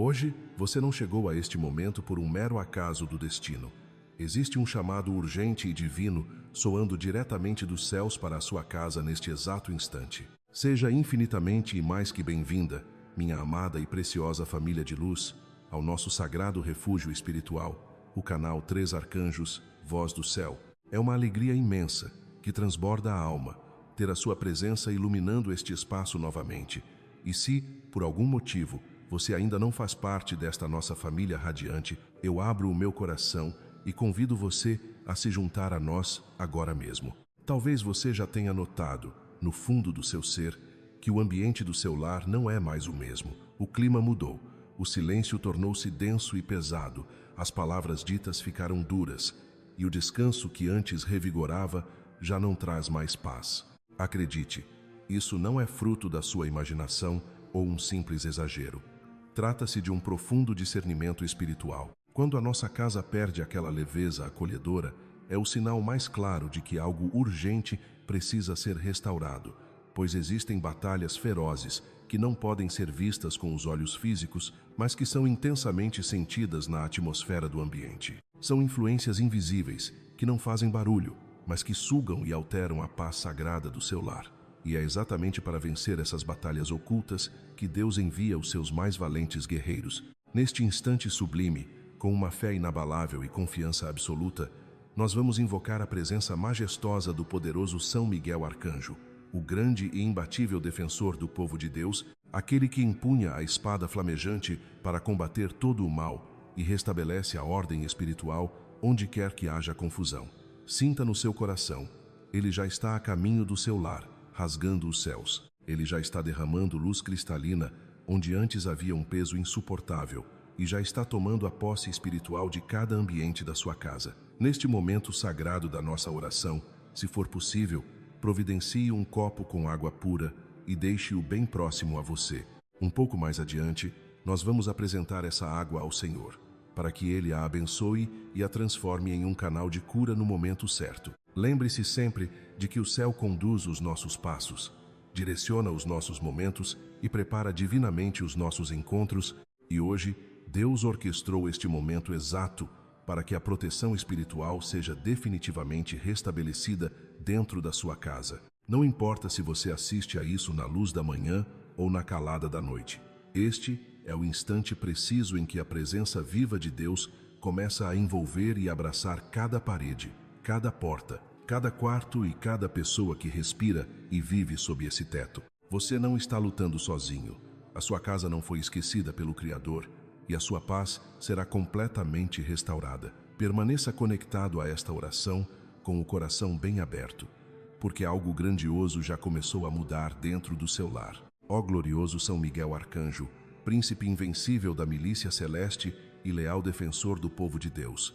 Hoje, você não chegou a este momento por um mero acaso do destino. Existe um chamado urgente e divino soando diretamente dos céus para a sua casa neste exato instante. Seja infinitamente e mais que bem-vinda, minha amada e preciosa família de luz, ao nosso sagrado refúgio espiritual, o canal 3 Arcanjos, Voz do Céu. É uma alegria imensa que transborda a alma ter a sua presença iluminando este espaço novamente. E se, por algum motivo, você ainda não faz parte desta nossa família radiante, eu abro o meu coração e convido você a se juntar a nós agora mesmo. Talvez você já tenha notado, no fundo do seu ser, que o ambiente do seu lar não é mais o mesmo. O clima mudou, o silêncio tornou-se denso e pesado, as palavras ditas ficaram duras, e o descanso que antes revigorava já não traz mais paz. Acredite, isso não é fruto da sua imaginação ou um simples exagero. Trata-se de um profundo discernimento espiritual. Quando a nossa casa perde aquela leveza acolhedora, é o sinal mais claro de que algo urgente precisa ser restaurado, pois existem batalhas ferozes que não podem ser vistas com os olhos físicos, mas que são intensamente sentidas na atmosfera do ambiente. São influências invisíveis, que não fazem barulho, mas que sugam e alteram a paz sagrada do seu lar. E é exatamente para vencer essas batalhas ocultas que Deus envia os seus mais valentes guerreiros. Neste instante sublime, com uma fé inabalável e confiança absoluta, nós vamos invocar a presença majestosa do poderoso São Miguel Arcanjo, o grande e imbatível defensor do povo de Deus, aquele que empunha a espada flamejante para combater todo o mal e restabelece a ordem espiritual onde quer que haja confusão. Sinta no seu coração, ele já está a caminho do seu lar, rasgando os céus. Ele já está derramando luz cristalina onde antes havia um peso insuportável e já está tomando a posse espiritual de cada ambiente da sua casa. Neste momento sagrado da nossa oração, se for possível, providencie um copo com água pura e deixe-o bem próximo a você. Um pouco mais adiante, nós vamos apresentar essa água ao Senhor, para que Ele a abençoe e a transforme em um canal de cura no momento certo. Lembre-se sempre de que o céu conduz os nossos passos, direciona os nossos momentos e prepara divinamente os nossos encontros, e hoje Deus orquestrou este momento exato para que a proteção espiritual seja definitivamente restabelecida dentro da sua casa. Não importa se você assiste a isso na luz da manhã ou na calada da noite. Este é o instante preciso em que a presença viva de Deus começa a envolver e abraçar cada parede, cada porta, cada quarto e cada pessoa que respira e vive sob esse teto. Você não está lutando sozinho. A sua casa não foi esquecida pelo Criador e a sua paz será completamente restaurada. Permaneça conectado a esta oração com o coração bem aberto, porque algo grandioso já começou a mudar dentro do seu lar. Ó glorioso São Miguel Arcanjo, príncipe invencível da milícia celeste e leal defensor do povo de Deus,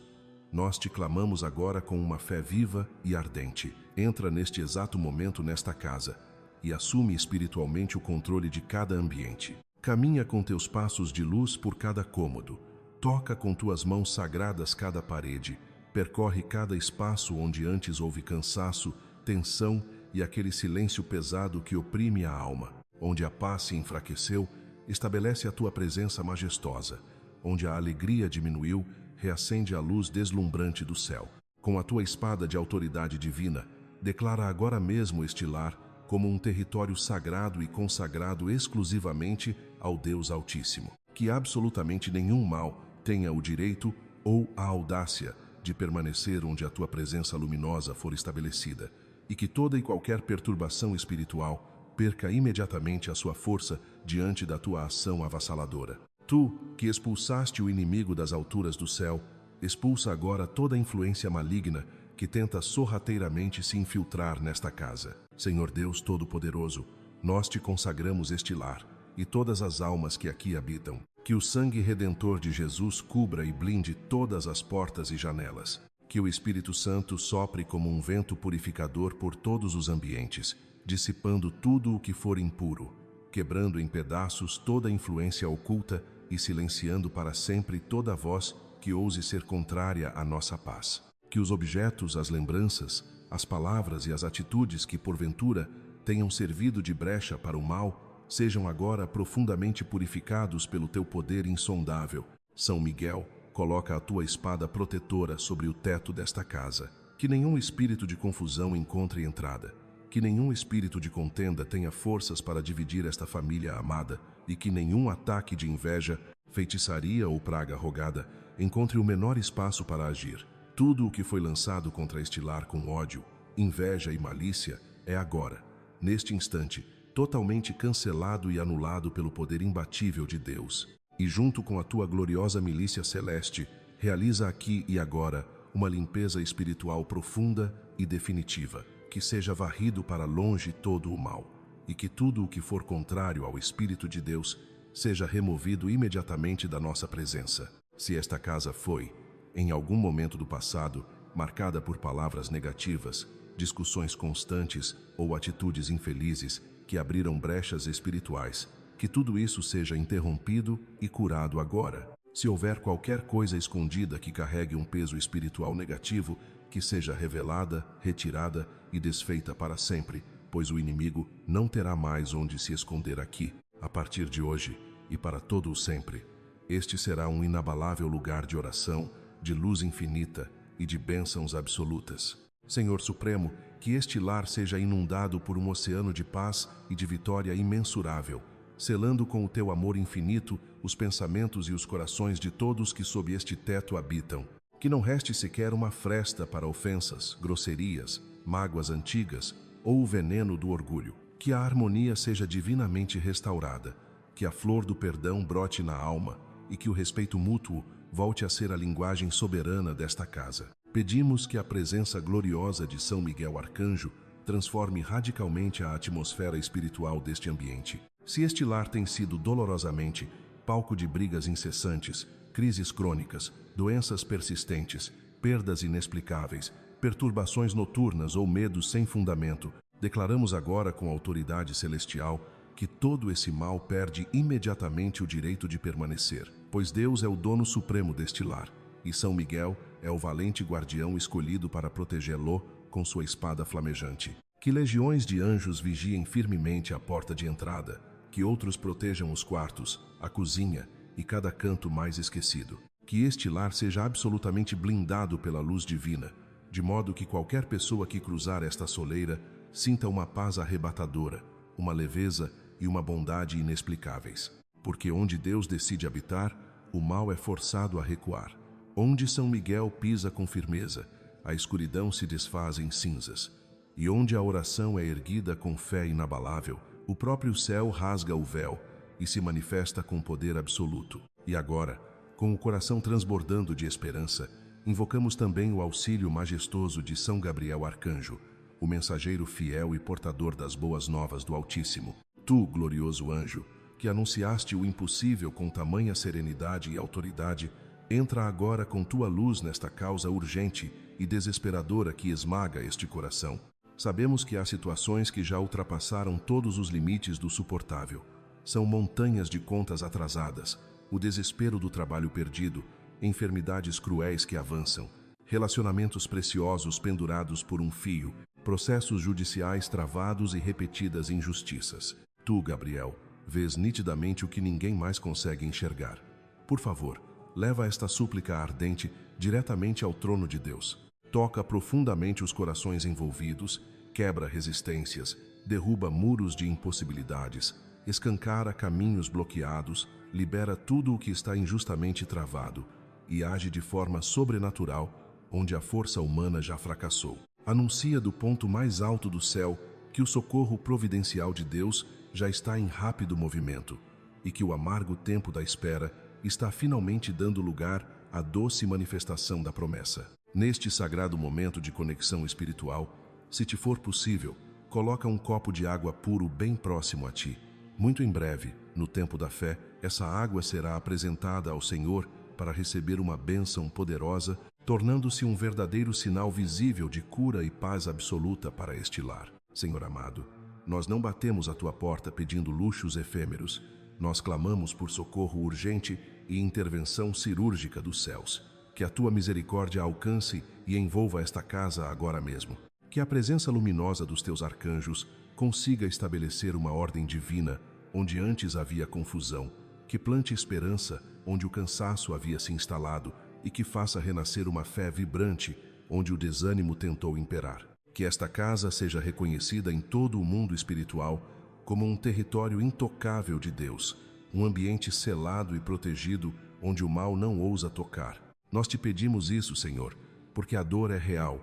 nós te clamamos agora com uma fé viva e ardente. Entra neste exato momento nesta casa e assume espiritualmente o controle de cada ambiente. Caminha com teus passos de luz por cada cômodo. Toca com tuas mãos sagradas cada parede. Percorre cada espaço onde antes houve cansaço, tensão e aquele silêncio pesado que oprime a alma. Onde a paz se enfraqueceu, estabelece a tua presença majestosa. Onde a alegria diminuiu, reacende a luz deslumbrante do céu. Com a tua espada de autoridade divina, declara agora mesmo este lar como um território sagrado e consagrado exclusivamente ao Deus Altíssimo. Que absolutamente nenhum mal tenha o direito ou a audácia de permanecer onde a tua presença luminosa for estabelecida, e que toda e qualquer perturbação espiritual perca imediatamente a sua força diante da tua ação avassaladora. Tu, que expulsaste o inimigo das alturas do céu, expulsa agora toda influência maligna que tenta sorrateiramente se infiltrar nesta casa. Senhor Deus Todo-Poderoso, nós te consagramos este lar e todas as almas que aqui habitam. Que o sangue redentor de Jesus cubra e blinde todas as portas e janelas. Que o Espírito Santo sopre como um vento purificador por todos os ambientes, dissipando tudo o que for impuro, quebrando em pedaços toda influência oculta e silenciando para sempre toda voz que ouse ser contrária à nossa paz. Que os objetos, as lembranças, as palavras e as atitudes que porventura tenham servido de brecha para o mal sejam agora profundamente purificados pelo teu poder insondável. São Miguel, coloca a tua espada protetora sobre o teto desta casa. Que nenhum espírito de confusão encontre entrada. Que nenhum espírito de contenda tenha forças para dividir esta família amada, e que nenhum ataque de inveja, feitiçaria ou praga rogada encontre o menor espaço para agir. Tudo o que foi lançado contra este lar com ódio, inveja e malícia é agora, neste instante, totalmente cancelado e anulado pelo poder imbatível de Deus. E junto com a tua gloriosa milícia celeste, realiza aqui e agora uma limpeza espiritual profunda e definitiva, que seja varrido para longe todo o mal, e que tudo o que for contrário ao Espírito de Deus seja removido imediatamente da nossa presença. Se esta casa foi, em algum momento do passado, marcada por palavras negativas, discussões constantes ou atitudes infelizes que abriram brechas espirituais, que tudo isso seja interrompido e curado agora. Se houver qualquer coisa escondida que carregue um peso espiritual negativo, que seja revelada, retirada e desfeita para sempre, pois o inimigo não terá mais onde se esconder aqui, a partir de hoje e para todo o sempre. Este será um inabalável lugar de oração, de luz infinita e de bênçãos absolutas. Senhor Supremo, que este lar seja inundado por um oceano de paz e de vitória imensurável, selando com o teu amor infinito os pensamentos e os corações de todos que sob este teto habitam. Que não reste sequer uma fresta para ofensas, grosserias, mágoas antigas ou o veneno do orgulho. Que a harmonia seja divinamente restaurada, que a flor do perdão brote na alma e que o respeito mútuo volte a ser a linguagem soberana desta casa. Pedimos que a presença gloriosa de São Miguel Arcanjo transforme radicalmente a atmosfera espiritual deste ambiente. Se este lar tem sido dolorosamente palco de brigas incessantes, crises crônicas, doenças persistentes, perdas inexplicáveis, perturbações noturnas ou medos sem fundamento, declaramos agora com autoridade celestial que todo esse mal perde imediatamente o direito de permanecer, pois Deus é o dono supremo deste lar, e São Miguel é o valente guardião escolhido para protegê-lo com sua espada flamejante. Que legiões de anjos vigiem firmemente a porta de entrada, que outros protejam os quartos, a cozinha e cada canto mais esquecido. Que este lar seja absolutamente blindado pela luz divina, de modo que qualquer pessoa que cruzar esta soleira sinta uma paz arrebatadora, uma leveza e uma bondade inexplicáveis. Porque onde Deus decide habitar, o mal é forçado a recuar. Onde São Miguel pisa com firmeza, a escuridão se desfaz em cinzas. E onde a oração é erguida com fé inabalável, o próprio céu rasga o véu e se manifesta com poder absoluto. E agora, com o coração transbordando de esperança, invocamos também o auxílio majestoso de São Gabriel Arcanjo, o mensageiro fiel e portador das boas novas do Altíssimo. Tu, glorioso anjo, que anunciaste o impossível com tamanha serenidade e autoridade, entra agora com tua luz nesta causa urgente e desesperadora que esmaga este coração. Sabemos que há situações que já ultrapassaram todos os limites do suportável. São montanhas de contas atrasadas, o desespero do trabalho perdido, enfermidades cruéis que avançam, relacionamentos preciosos pendurados por um fio, processos judiciais travados e repetidas injustiças. Tu, Gabriel, vês nitidamente o que ninguém mais consegue enxergar. Por favor, leva esta súplica ardente diretamente ao trono de Deus. Toca profundamente os corações envolvidos, quebra resistências, derruba muros de impossibilidades, escancara caminhos bloqueados, libera tudo o que está injustamente travado e age de forma sobrenatural onde a força humana já fracassou. Anuncia do ponto mais alto do céu que o socorro providencial de Deus já está em rápido movimento e que o amargo tempo da espera está finalmente dando lugar à doce manifestação da promessa. Neste sagrado momento de conexão espiritual, se te for possível, coloca um copo de água puro bem próximo a ti. Muito em breve, no tempo da fé, essa água será apresentada ao Senhor para receber uma bênção poderosa, tornando-se um verdadeiro sinal visível de cura e paz absoluta para este lar. Senhor amado, nós não batemos à tua porta pedindo luxos efêmeros. Nós clamamos por socorro urgente e intervenção cirúrgica dos céus. Que a tua misericórdia alcance e envolva esta casa agora mesmo. Que a presença luminosa dos teus arcanjos consiga estabelecer uma ordem divina onde antes havia confusão, que plante esperança onde o cansaço havia se instalado e que faça renascer uma fé vibrante onde o desânimo tentou imperar. Que esta casa seja reconhecida em todo o mundo espiritual como um território intocável de Deus, um ambiente selado e protegido onde o mal não ousa tocar. Nós te pedimos isso, Senhor, porque a dor é real,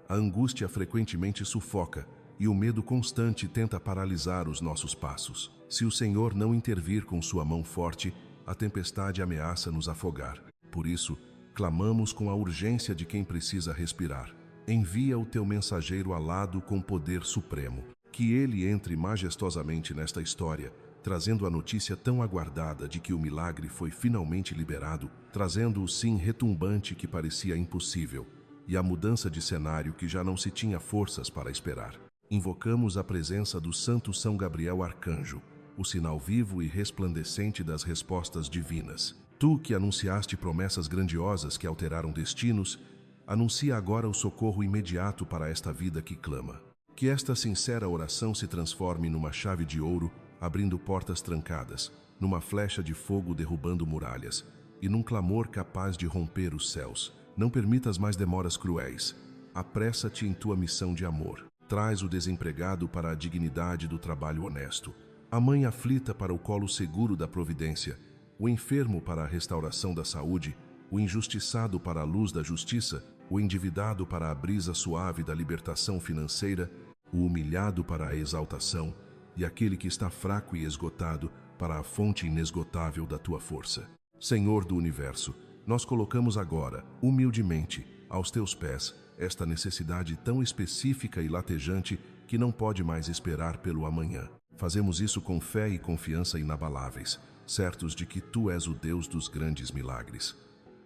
a angústia frequentemente sufoca e o medo constante tenta paralisar os nossos passos. Se o Senhor não intervir com sua mão forte, a tempestade ameaça nos afogar. Por isso, clamamos com a urgência de quem precisa respirar. Envia o teu mensageiro alado com poder supremo. Que ele entre majestosamente nesta história, trazendo a notícia tão aguardada de que o milagre foi finalmente liberado, trazendo o sim retumbante que parecia impossível e a mudança de cenário que já não se tinha forças para esperar. Invocamos a presença do Santo São Gabriel Arcanjo, o sinal vivo e resplandecente das respostas divinas. Tu que anunciaste promessas grandiosas que alteraram destinos, anuncia agora o socorro imediato para esta vida que clama. Que esta sincera oração se transforme numa chave de ouro, abrindo portas trancadas, numa flecha de fogo derrubando muralhas, e num clamor capaz de romper os céus. Não permitas mais demoras cruéis. Apressa-te em tua missão de amor. Traz o desempregado para a dignidade do trabalho honesto, a mãe aflita para o colo seguro da providência, o enfermo para a restauração da saúde, o injustiçado para a luz da justiça, o endividado para a brisa suave da libertação financeira, o humilhado para a exaltação e aquele que está fraco e esgotado para a fonte inesgotável da tua força. Senhor do universo, nós colocamos agora, humildemente, aos teus pés, esta necessidade tão específica e latejante que não pode mais esperar pelo amanhã. Fazemos isso com fé e confiança inabaláveis, certos de que tu és o Deus dos grandes milagres.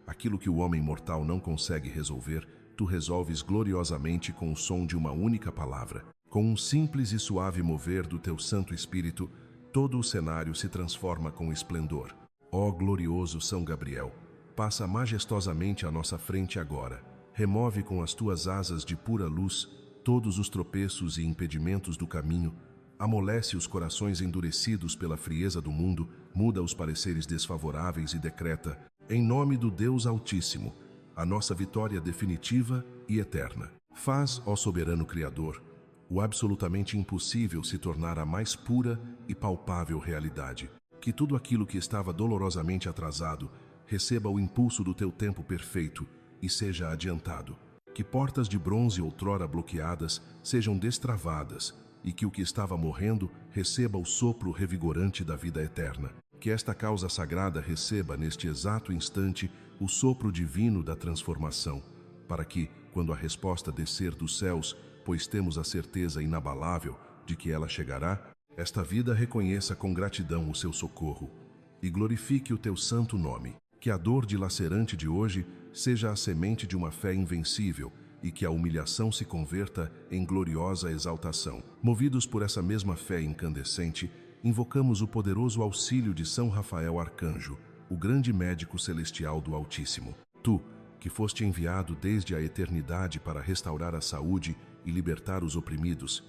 Aquilo que o homem mortal não consegue resolver, tu resolves gloriosamente com o som de uma única palavra. Com um simples e suave mover do teu Santo Espírito, todo o cenário se transforma com esplendor. Ó glorioso São Gabriel, passa majestosamente à nossa frente agora. Remove com as tuas asas de pura luz todos os tropeços e impedimentos do caminho, amolece os corações endurecidos pela frieza do mundo, muda os pareceres desfavoráveis e decreta, em nome do Deus Altíssimo, a nossa vitória definitiva e eterna. Faz, ó soberano Criador, o absolutamente impossível se tornar a mais pura e palpável realidade. Que tudo aquilo que estava dolorosamente atrasado receba o impulso do teu tempo perfeito e seja adiantado. Que portas de bronze outrora bloqueadas sejam destravadas e que o que estava morrendo receba o sopro revigorante da vida eterna. Que esta causa sagrada receba, neste exato instante, o sopro divino da transformação, para que, quando a resposta descer dos céus, pois temos a certeza inabalável de que ela chegará, esta vida reconheça com gratidão o seu socorro e glorifique o teu santo nome. Que a dor dilacerante de hoje seja a semente de uma fé invencível e que a humilhação se converta em gloriosa exaltação. Movidos por essa mesma fé incandescente, invocamos o poderoso auxílio de São Rafael Arcanjo, o grande médico celestial do Altíssimo. Tu, que foste enviado desde a eternidade para restaurar a saúde e libertar os oprimidos,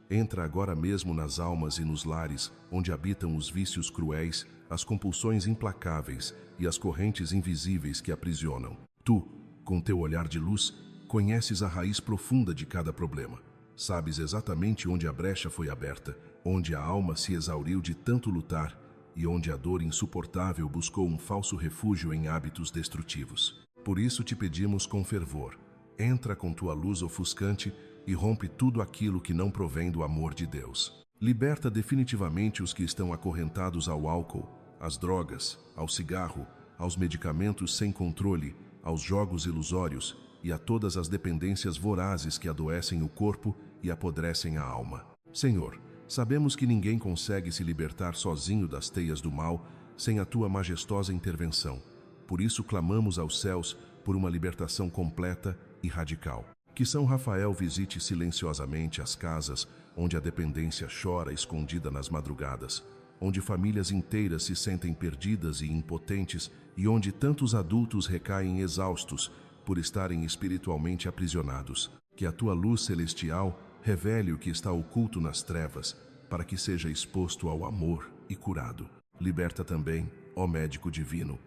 entra agora mesmo nas almas e nos lares onde habitam os vícios cruéis, as compulsões implacáveis e as correntes invisíveis que aprisionam. Tu, com teu olhar de luz, conheces a raiz profunda de cada problema. Sabes exatamente onde a brecha foi aberta, onde a alma se exauriu de tanto lutar e onde a dor insuportável buscou um falso refúgio em hábitos destrutivos. Por isso te pedimos com fervor, entra com tua luz ofuscante e rompe tudo aquilo que não provém do amor de Deus. Liberta definitivamente os que estão acorrentados ao álcool, às drogas, ao cigarro, aos medicamentos sem controle, aos jogos ilusórios e a todas as dependências vorazes que adoecem o corpo e apodrecem a alma. Senhor, sabemos que ninguém consegue se libertar sozinho das teias do mal sem a tua majestosa intervenção. Por isso clamamos aos céus por uma libertação completa e radical. Que São Rafael visite silenciosamente as casas onde a dependência chora escondida nas madrugadas, onde famílias inteiras se sentem perdidas e impotentes e onde tantos adultos recaem exaustos por estarem espiritualmente aprisionados. Que a tua luz celestial revele o que está oculto nas trevas, para que seja exposto ao amor e curado. Liberta também, ó médico divino,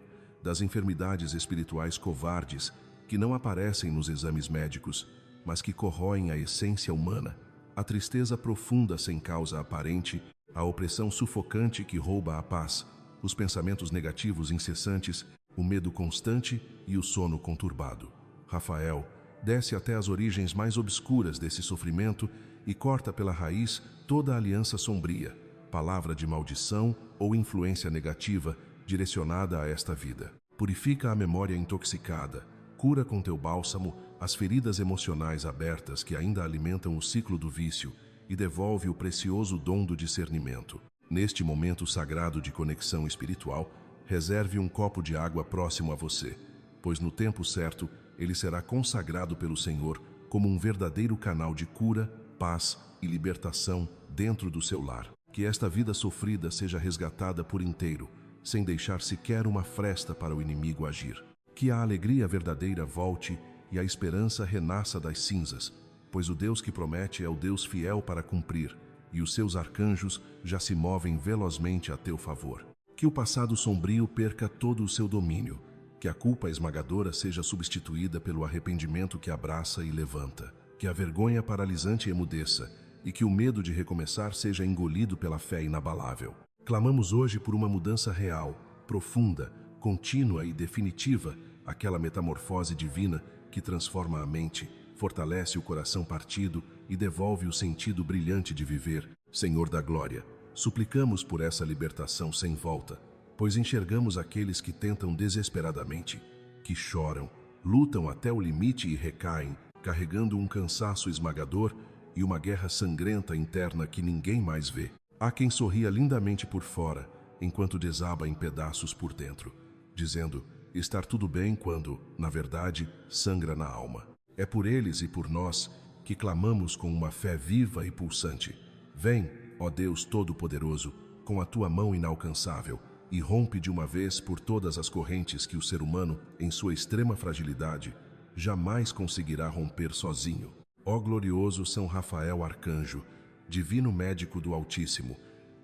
das enfermidades espirituais covardes que não aparecem nos exames médicos, mas que corroem a essência humana, a tristeza profunda sem causa aparente, a opressão sufocante que rouba a paz, os pensamentos negativos incessantes, o medo constante e o sono conturbado. Rafael, desce até as origens mais obscuras desse sofrimento e corta pela raiz toda a aliança sombria, palavra de maldição ou influência negativa direcionada a esta vida. Purifica a memória intoxicada, cura com teu bálsamo as feridas emocionais abertas que ainda alimentam o ciclo do vício e devolve o precioso dom do discernimento. Neste momento sagrado de conexão espiritual, reserve um copo de água próximo a você, pois no tempo certo ele será consagrado pelo Senhor como um verdadeiro canal de cura, paz e libertação dentro do seu lar. Que esta vida sofrida seja resgatada por inteiro, sem deixar sequer uma fresta para o inimigo agir. Que a alegria verdadeira volte e a esperança renasça das cinzas, pois o Deus que promete é o Deus fiel para cumprir, e os seus arcanjos já se movem velozmente a teu favor. Que o passado sombrio perca todo o seu domínio, que a culpa esmagadora seja substituída pelo arrependimento que abraça e levanta, que a vergonha paralisante emudeça e que o medo de recomeçar seja engolido pela fé inabalável. Clamamos hoje por uma mudança real, profunda, contínua e definitiva, aquela metamorfose divina que transforma a mente, fortalece o coração partido e devolve o sentido brilhante de viver. Senhor da glória, suplicamos por essa libertação sem volta, pois enxergamos aqueles que tentam desesperadamente, que choram, lutam até o limite e recaem, carregando um cansaço esmagador e uma guerra sangrenta interna que ninguém mais vê. Há quem sorria lindamente por fora, enquanto desaba em pedaços por dentro, dizendo estar tudo bem quando, na verdade, sangra na alma. É por eles e por nós que clamamos com uma fé viva e pulsante. Vem, ó Deus Todo-Poderoso, com a tua mão inalcançável, e rompe de uma vez por todas as correntes que o ser humano, em sua extrema fragilidade, jamais conseguirá romper sozinho. Ó glorioso São Rafael Arcanjo, divino médico do Altíssimo,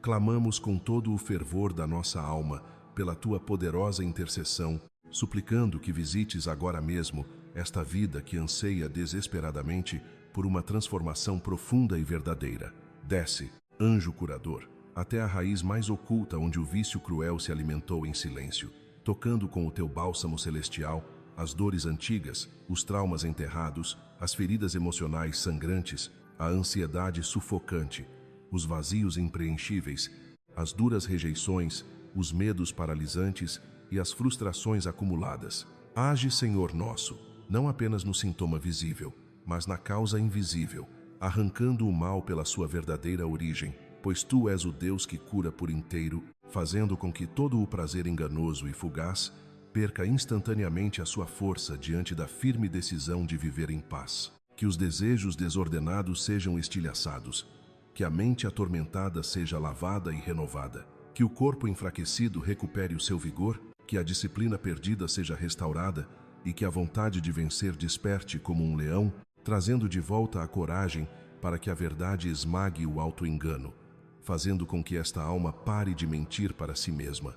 clamamos com todo o fervor da nossa alma pela tua poderosa intercessão, suplicando que visites agora mesmo esta vida que anseia desesperadamente por uma transformação profunda e verdadeira. Desce, anjo curador, até a raiz mais oculta onde o vício cruel se alimentou em silêncio, tocando com o teu bálsamo celestial as dores antigas, os traumas enterrados, as feridas emocionais sangrantes, a ansiedade sufocante, os vazios impreenchíveis, as duras rejeições, os medos paralisantes e as frustrações acumuladas. Age, Senhor nosso, não apenas no sintoma visível, mas na causa invisível, arrancando o mal pela sua verdadeira origem, pois tu és o Deus que cura por inteiro, fazendo com que todo o prazer enganoso e fugaz perca instantaneamente a sua força diante da firme decisão de viver em paz. Que os desejos desordenados sejam estilhaçados, que a mente atormentada seja lavada e renovada, que o corpo enfraquecido recupere o seu vigor, que a disciplina perdida seja restaurada e que a vontade de vencer desperte como um leão, trazendo de volta a coragem para que a verdade esmague o auto-engano, fazendo com que esta alma pare de mentir para si mesma,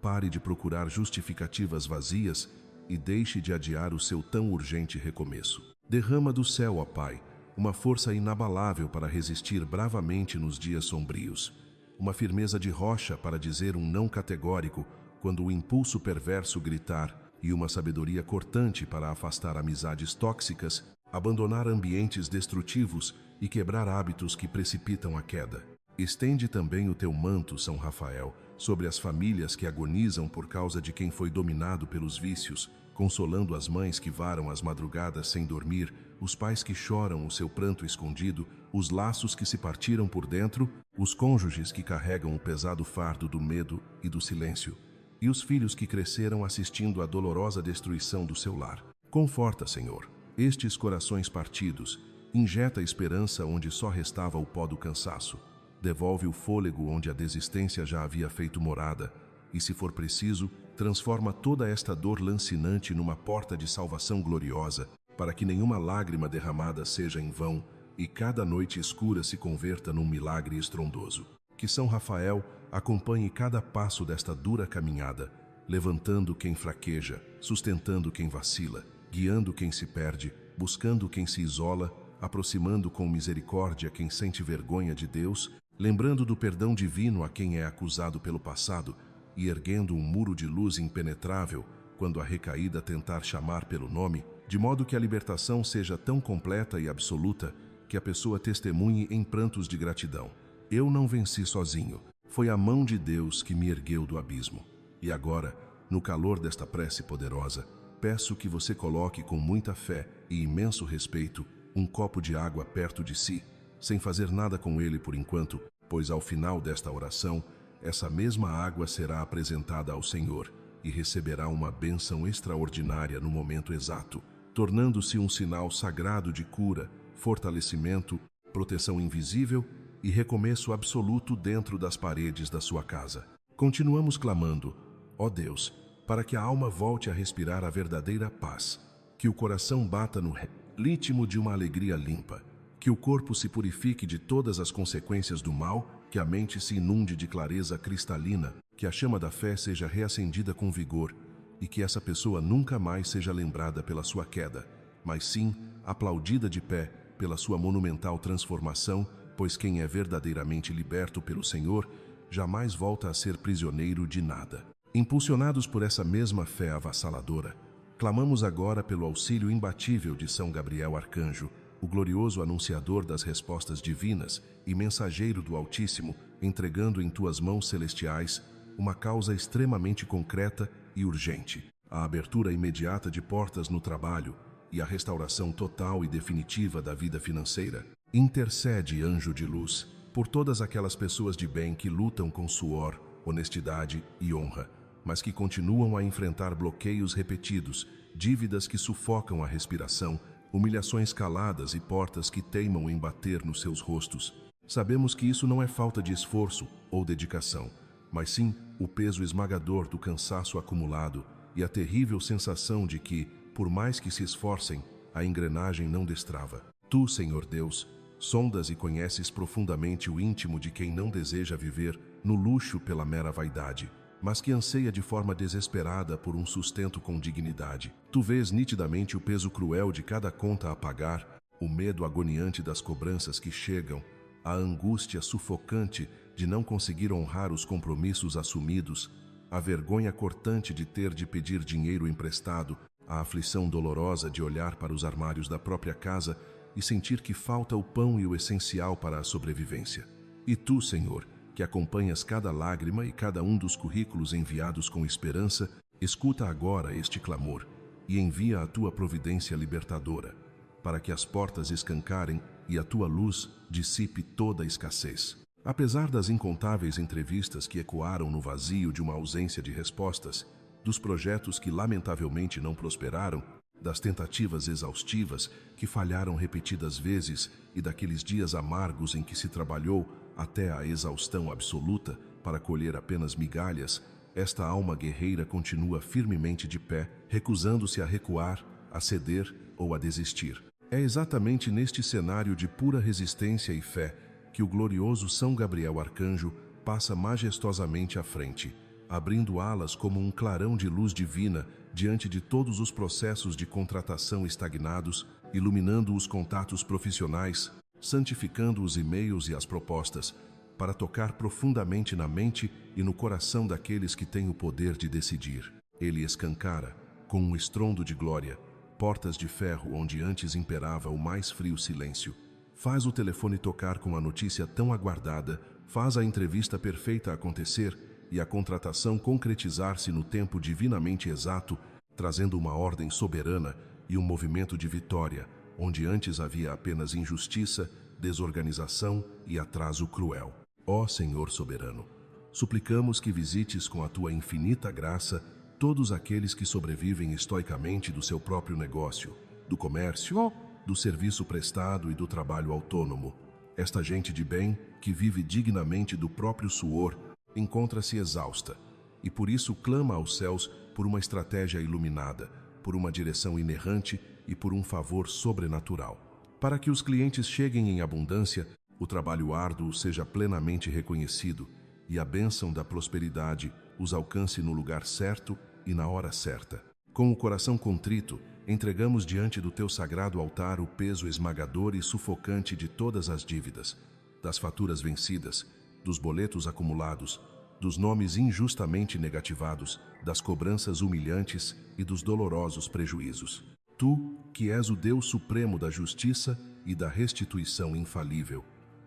pare de procurar justificativas vazias e deixe de adiar o seu tão urgente recomeço. Derrama do céu, ó Pai, uma força inabalável para resistir bravamente nos dias sombrios, uma firmeza de rocha para dizer um não categórico quando o impulso perverso gritar e uma sabedoria cortante para afastar amizades tóxicas, abandonar ambientes destrutivos e quebrar hábitos que precipitam a queda. Estende também o teu manto, São Rafael, sobre as famílias que agonizam por causa de quem foi dominado pelos vícios, consolando as mães que varam as madrugadas sem dormir, os pais que choram o seu pranto escondido, os laços que se partiram por dentro, os cônjuges que carregam o pesado fardo do medo e do silêncio, e os filhos que cresceram assistindo à dolorosa destruição do seu lar. Conforta, Senhor, estes corações partidos, injeta esperança onde só restava o pó do cansaço, devolve o fôlego onde a desistência já havia feito morada, e, se for preciso, transforma toda esta dor lancinante numa porta de salvação gloriosa, para que nenhuma lágrima derramada seja em vão e cada noite escura se converta num milagre estrondoso. Que São Rafael, Acompanhe cada passo desta dura caminhada, levantando quem fraqueja, sustentando quem vacila, guiando quem se perde, buscando quem se isola, aproximando com misericórdia quem sente vergonha de Deus, lembrando do perdão divino a quem é acusado pelo passado e erguendo um muro de luz impenetrável quando a recaída tentar chamar pelo nome, de modo que a libertação seja tão completa e absoluta que a pessoa testemunhe em prantos de gratidão. Eu não venci sozinho. Foi a mão de Deus que me ergueu do abismo. E agora, no calor desta prece poderosa, peço que você coloque com muita fé e imenso respeito um copo de água perto de si, sem fazer nada com ele por enquanto, pois ao final desta oração, essa mesma água será apresentada ao Senhor e receberá uma bênção extraordinária no momento exato, tornando-se um sinal sagrado de cura, fortalecimento, proteção invisível e recomeço absoluto dentro das paredes da sua casa. Continuamos clamando, ó Deus, para que a alma volte a respirar a verdadeira paz, que o coração bata no ritmo de uma alegria limpa, que o corpo se purifique de todas as consequências do mal, que a mente se inunde de clareza cristalina, que a chama da fé seja reacendida com vigor e que essa pessoa nunca mais seja lembrada pela sua queda, mas sim aplaudida de pé pela sua monumental transformação, pois quem é verdadeiramente liberto pelo Senhor jamais volta a ser prisioneiro de nada. Impulsionados por essa mesma fé avassaladora, clamamos agora pelo auxílio imbatível de São Gabriel Arcanjo, o glorioso anunciador das respostas divinas e mensageiro do Altíssimo, entregando em tuas mãos celestiais uma causa extremamente concreta e urgente, a abertura imediata de portas no trabalho e a restauração total e definitiva da vida financeira. Intercede, anjo de luz, por todas aquelas pessoas de bem que lutam com suor, honestidade e honra, mas que continuam a enfrentar bloqueios repetidos, dívidas que sufocam a respiração, humilhações caladas e portas que teimam em bater nos seus rostos. Sabemos que isso não é falta de esforço ou dedicação, mas sim o peso esmagador do cansaço acumulado e a terrível sensação de que, por mais que se esforcem, a engrenagem não destrava. Tu, Senhor Deus, sondas e conheces profundamente o íntimo de quem não deseja viver no luxo pela mera vaidade, mas que anseia de forma desesperada por um sustento com dignidade. Tu vês nitidamente o peso cruel de cada conta a pagar, o medo agoniante das cobranças que chegam, a angústia sufocante de não conseguir honrar os compromissos assumidos, a vergonha cortante de ter de pedir dinheiro emprestado, a aflição dolorosa de olhar para os armários da própria casa e sentir que falta o pão e o essencial para a sobrevivência. E tu, Senhor, que acompanhas cada lágrima e cada um dos currículos enviados com esperança, escuta agora este clamor e envia a tua providência libertadora, para que as portas escancarem e a tua luz dissipe toda a escassez. Apesar das incontáveis entrevistas que ecoaram no vazio de uma ausência de respostas, dos projetos que lamentavelmente não prosperaram, das tentativas exaustivas que falharam repetidas vezes e daqueles dias amargos em que se trabalhou até a exaustão absoluta para colher apenas migalhas, esta alma guerreira continua firmemente de pé, recusando-se a recuar, a ceder ou a desistir. É exatamente neste cenário de pura resistência e fé que o glorioso São Gabriel Arcanjo passa majestosamente à frente, abrindo alas como um clarão de luz divina diante de todos os processos de contratação estagnados, iluminando os contatos profissionais, santificando os e-mails e as propostas, para tocar profundamente na mente e no coração daqueles que têm o poder de decidir. Ele escancara, com um estrondo de glória, portas de ferro onde antes imperava o mais frio silêncio. Faz o telefone tocar com a notícia tão aguardada, faz a entrevista perfeita acontecer e a contratação concretizar-se no tempo divinamente exato, trazendo uma ordem soberana e um movimento de vitória, onde antes havia apenas injustiça, desorganização e atraso cruel. Ó Senhor soberano, suplicamos que visites com a tua infinita graça todos aqueles que sobrevivem estoicamente do seu próprio negócio, do comércio, do serviço prestado e do trabalho autônomo. Esta gente de bem, que vive dignamente do próprio suor, encontra-se exausta e por isso clama aos céus por uma estratégia iluminada, por uma direção inerrante e por um favor sobrenatural. Para que os clientes cheguem em abundância, o trabalho árduo seja plenamente reconhecido e a bênção da prosperidade os alcance no lugar certo e na hora certa. Com o coração contrito, entregamos diante do teu sagrado altar o peso esmagador e sufocante de todas as dívidas, das faturas vencidas, dos boletos acumulados, dos nomes injustamente negativados, das cobranças humilhantes e dos dolorosos prejuízos. Tu, que és o Deus supremo da justiça e da restituição infalível,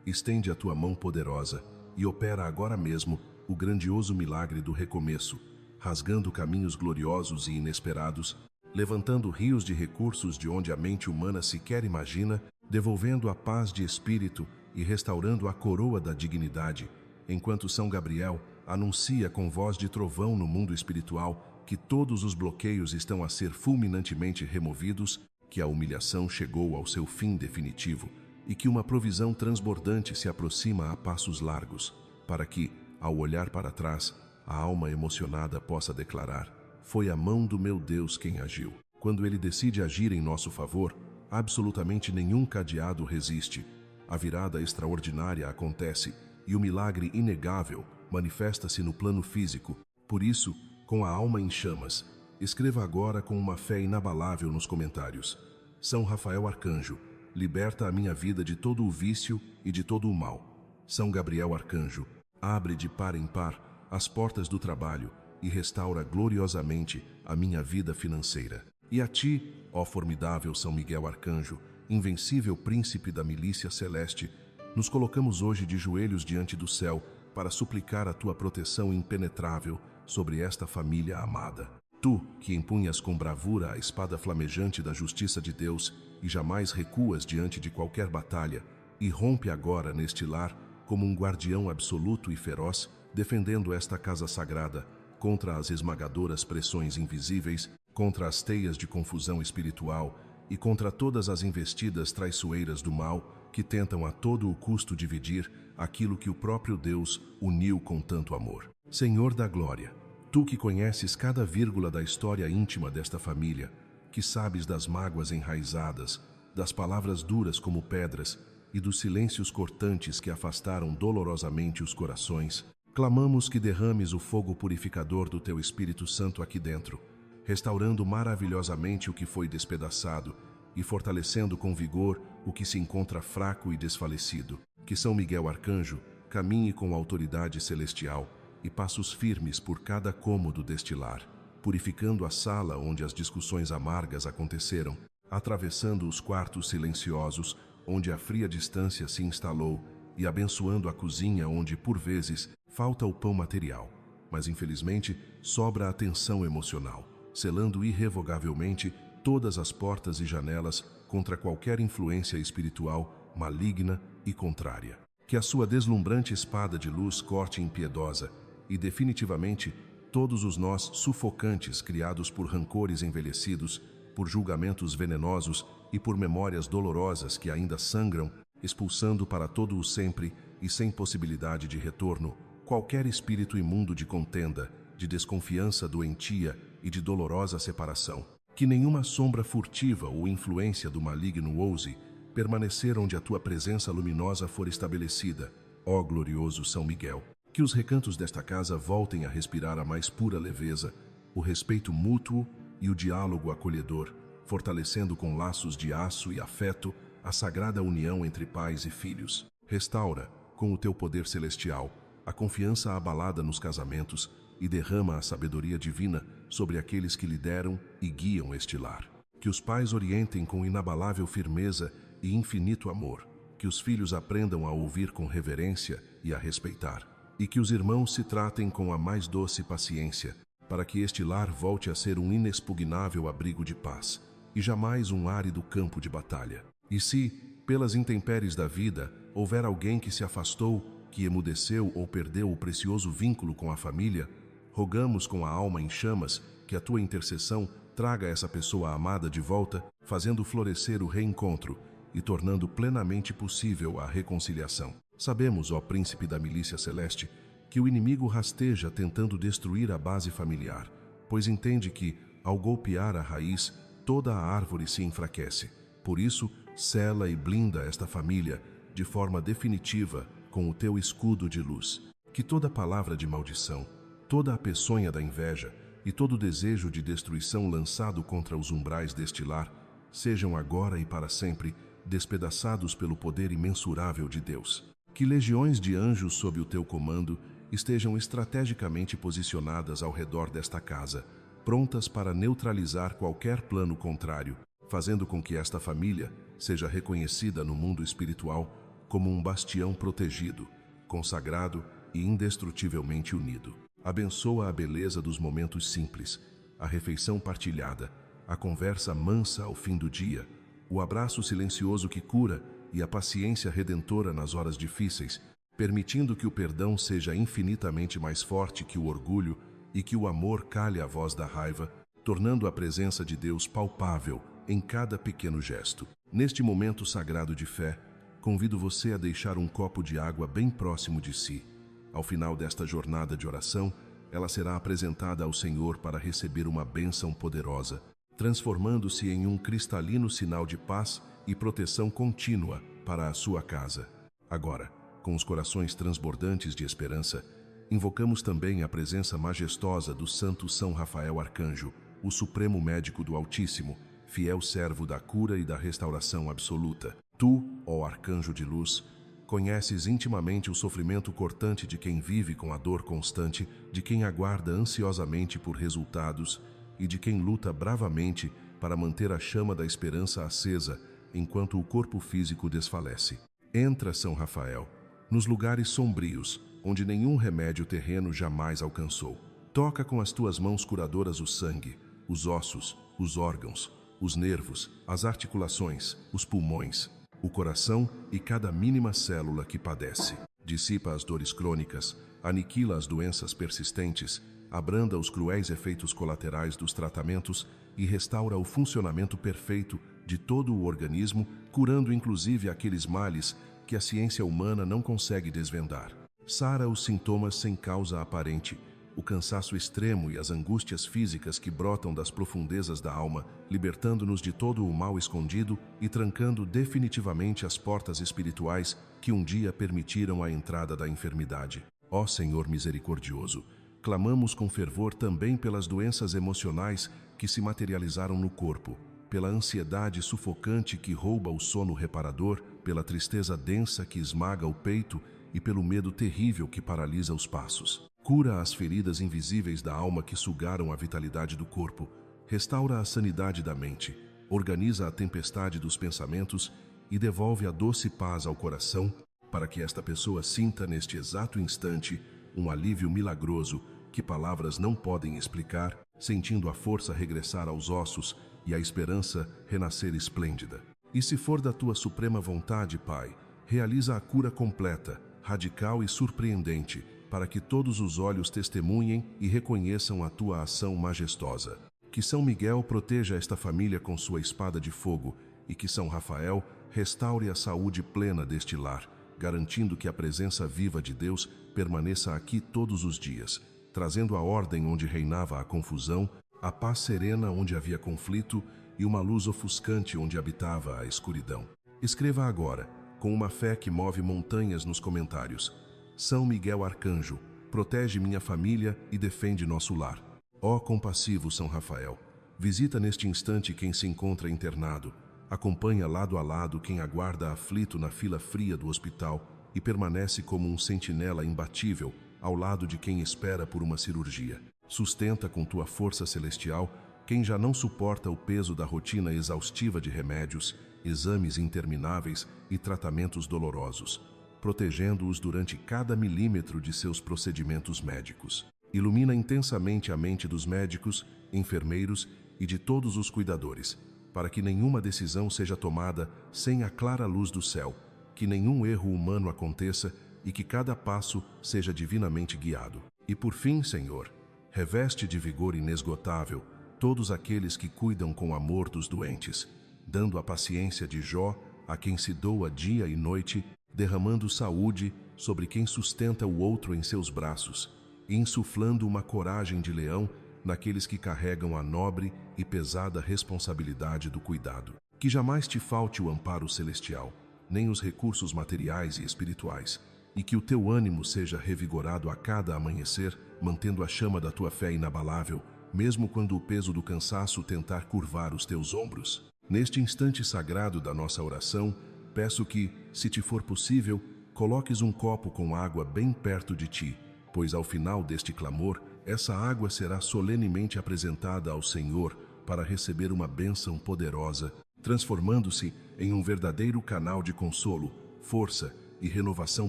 estende a tua mão poderosa e opera agora mesmo o grandioso milagre do recomeço, rasgando caminhos gloriosos e inesperados, levantando rios de recursos de onde a mente humana sequer imagina, devolvendo a paz de espírito e restaurando a coroa da dignidade, enquanto São Gabriel anuncia com voz de trovão no mundo espiritual que todos os bloqueios estão a ser fulminantemente removidos, que a humilhação chegou ao seu fim definitivo e que uma provisão transbordante se aproxima a passos largos, para que, ao olhar para trás, a alma emocionada possa declarar: foi a mão do meu Deus quem agiu. Quando ele decide agir em nosso favor, absolutamente nenhum cadeado resiste. A virada extraordinária acontece e o milagre inegável manifesta-se no plano físico. Por isso, com a alma em chamas, escreva agora com uma fé inabalável nos comentários: São Rafael Arcanjo, liberta a minha vida de todo o vício e de todo o mal. São Gabriel Arcanjo, abre de par em par as portas do trabalho e restaura gloriosamente a minha vida financeira. E a ti, ó formidável São Miguel Arcanjo, invencível príncipe da milícia celeste, nos colocamos hoje de joelhos diante do céu para suplicar a tua proteção impenetrável sobre esta família amada. Tu, que empunhas com bravura a espada flamejante da justiça de Deus e jamais recuas diante de qualquer batalha, irrompe agora neste lar como um guardião absoluto e feroz, defendendo esta casa sagrada contra as esmagadoras pressões invisíveis, contra as teias de confusão espiritual e contra todas as investidas traiçoeiras do mal que tentam a todo o custo dividir aquilo que o próprio Deus uniu com tanto amor. Senhor da glória, tu que conheces cada vírgula da história íntima desta família, que sabes das mágoas enraizadas, das palavras duras como pedras e dos silêncios cortantes que afastaram dolorosamente os corações, clamamos que derrames o fogo purificador do teu Espírito Santo aqui dentro, restaurando maravilhosamente o que foi despedaçado e fortalecendo com vigor o que se encontra fraco e desfalecido. Que São Miguel Arcanjo caminhe com autoridade celestial e passos firmes por cada cômodo deste lar, purificando a sala onde as discussões amargas aconteceram, atravessando os quartos silenciosos onde a fria distância se instalou e abençoando a cozinha onde, por vezes, falta o pão material, mas infelizmente sobra a tensão emocional, selando irrevogavelmente todas as portas e janelas contra qualquer influência espiritual maligna e contrária. Que a sua deslumbrante espada de luz corte impiedosa e definitivamente todos os nós sufocantes criados por rancores envelhecidos, por julgamentos venenosos e por memórias dolorosas que ainda sangram, expulsando para todo o sempre e sem possibilidade de retorno qualquer espírito imundo de contenda, de desconfiança doentia e de dolorosa separação. Que nenhuma sombra furtiva ou influência do maligno ouse permanecer onde a tua presença luminosa for estabelecida, ó glorioso São Miguel. Que os recantos desta casa voltem a respirar a mais pura leveza, o respeito mútuo e o diálogo acolhedor, fortalecendo com laços de aço e afeto a sagrada união entre pais e filhos. Restaura, com o teu poder celestial, a confiança abalada nos casamentos e derrama a sabedoria divina sobre aqueles que lideram e guiam este lar. Que os pais orientem com inabalável firmeza e infinito amor, que os filhos aprendam a ouvir com reverência e a respeitar, e que os irmãos se tratem com a mais doce paciência, para que este lar volte a ser um inexpugnável abrigo de paz, e jamais um árido campo de batalha. E se, pelas intempéries da vida, houver alguém que se afastou, que emudeceu ou perdeu o precioso vínculo com a família, rogamos com a alma em chamas que a tua intercessão traga essa pessoa amada de volta, fazendo florescer o reencontro e tornando plenamente possível a reconciliação. Sabemos, ó príncipe da milícia celeste, que o inimigo rasteja tentando destruir a base familiar, pois entende que, ao golpear a raiz, toda a árvore se enfraquece. Por isso, sela e blinda esta família de forma definitiva com o teu escudo de luz. Que toda palavra de maldição, toda a peçonha da inveja e todo desejo de destruição lançado contra os umbrais deste lar sejam agora e para sempre despedaçados pelo poder imensurável de Deus. Que legiões de anjos sob o teu comando estejam estrategicamente posicionadas ao redor desta casa, prontas para neutralizar qualquer plano contrário, fazendo com que esta família seja reconhecida no mundo espiritual como um bastião protegido, consagrado e indestrutivelmente unido. Abençoa a beleza dos momentos simples, a refeição partilhada, a conversa mansa ao fim do dia, o abraço silencioso que cura e a paciência redentora nas horas difíceis, permitindo que o perdão seja infinitamente mais forte que o orgulho e que o amor cale a voz da raiva, tornando a presença de Deus palpável em cada pequeno gesto. Neste momento sagrado de fé, convido você a deixar um copo de água bem próximo de si. Ao final desta jornada de oração, ela será apresentada ao Senhor para receber uma bênção poderosa, transformando-se em um cristalino sinal de paz e proteção contínua para a sua casa. Agora, com os corações transbordantes de esperança, invocamos também a presença majestosa do Santo São Rafael Arcanjo, o Supremo Médico do Altíssimo, fiel servo da cura e da restauração absoluta. Tu, ó Arcanjo de Luz, conheces intimamente o sofrimento cortante de quem vive com a dor constante, de quem aguarda ansiosamente por resultados e de quem luta bravamente para manter a chama da esperança acesa enquanto o corpo físico desfalece. Entra, São Rafael, nos lugares sombrios, onde nenhum remédio terreno jamais alcançou. Toca com as tuas mãos curadoras o sangue, os ossos, os órgãos, os nervos, as articulações, os pulmões, o coração e cada mínima célula que padece. Dissipa as dores crônicas, aniquila as doenças persistentes, abranda os cruéis efeitos colaterais dos tratamentos e restaura o funcionamento perfeito de todo o organismo, curando inclusive aqueles males que a ciência humana não consegue desvendar. Sara os sintomas sem causa aparente, o cansaço extremo e as angústias físicas que brotam das profundezas da alma, libertando-nos de todo o mal escondido e trancando definitivamente as portas espirituais que um dia permitiram a entrada da enfermidade. Ó Senhor misericordioso, clamamos com fervor também pelas doenças emocionais que se materializaram no corpo, pela ansiedade sufocante que rouba o sono reparador, pela tristeza densa que esmaga o peito e pelo medo terrível que paralisa os passos. Cura as feridas invisíveis da alma que sugaram a vitalidade do corpo, restaura a sanidade da mente, organiza a tempestade dos pensamentos e devolve a doce paz ao coração, para que esta pessoa sinta neste exato instante um alívio milagroso que palavras não podem explicar, sentindo a força regressar aos ossos e a esperança renascer esplêndida. E se for da tua suprema vontade, Pai, realiza a cura completa, radical e surpreendente, para que todos os olhos testemunhem e reconheçam a tua ação majestosa. Que São Miguel proteja esta família com sua espada de fogo e que São Rafael restaure a saúde plena deste lar, garantindo que a presença viva de Deus permaneça aqui todos os dias, trazendo a ordem onde reinava a confusão, a paz serena onde havia conflito e uma luz ofuscante onde habitava a escuridão. Escreva agora, com uma fé que move montanhas nos comentários: São Miguel Arcanjo, protege minha família e defende nosso lar. Ó compassivo São Rafael, visita neste instante quem se encontra internado, acompanha lado a lado quem aguarda aflito na fila fria do hospital e permanece como um sentinela imbatível ao lado de quem espera por uma cirurgia. Sustenta com tua força celestial quem já não suporta o peso da rotina exaustiva de remédios, exames intermináveis e tratamentos dolorosos, protegendo-os durante cada milímetro de seus procedimentos médicos. Ilumina intensamente a mente dos médicos, enfermeiros e de todos os cuidadores, para que nenhuma decisão seja tomada sem a clara luz do céu, que nenhum erro humano aconteça e que cada passo seja divinamente guiado. E por fim, Senhor, reveste de vigor inesgotável todos aqueles que cuidam com amor dos doentes, dando a paciência de Jó a quem se doa dia e noite, derramando saúde sobre quem sustenta o outro em seus braços, e insuflando uma coragem de leão naqueles que carregam a nobre e pesada responsabilidade do cuidado. Que jamais te falte o amparo celestial, nem os recursos materiais e espirituais, e que o teu ânimo seja revigorado a cada amanhecer, mantendo a chama da tua fé inabalável, mesmo quando o peso do cansaço tentar curvar os teus ombros. Neste instante sagrado da nossa oração, peço que, se te for possível, coloques um copo com água bem perto de ti, pois ao final deste clamor, essa água será solenemente apresentada ao Senhor para receber uma bênção poderosa, transformando-se em um verdadeiro canal de consolo, força e renovação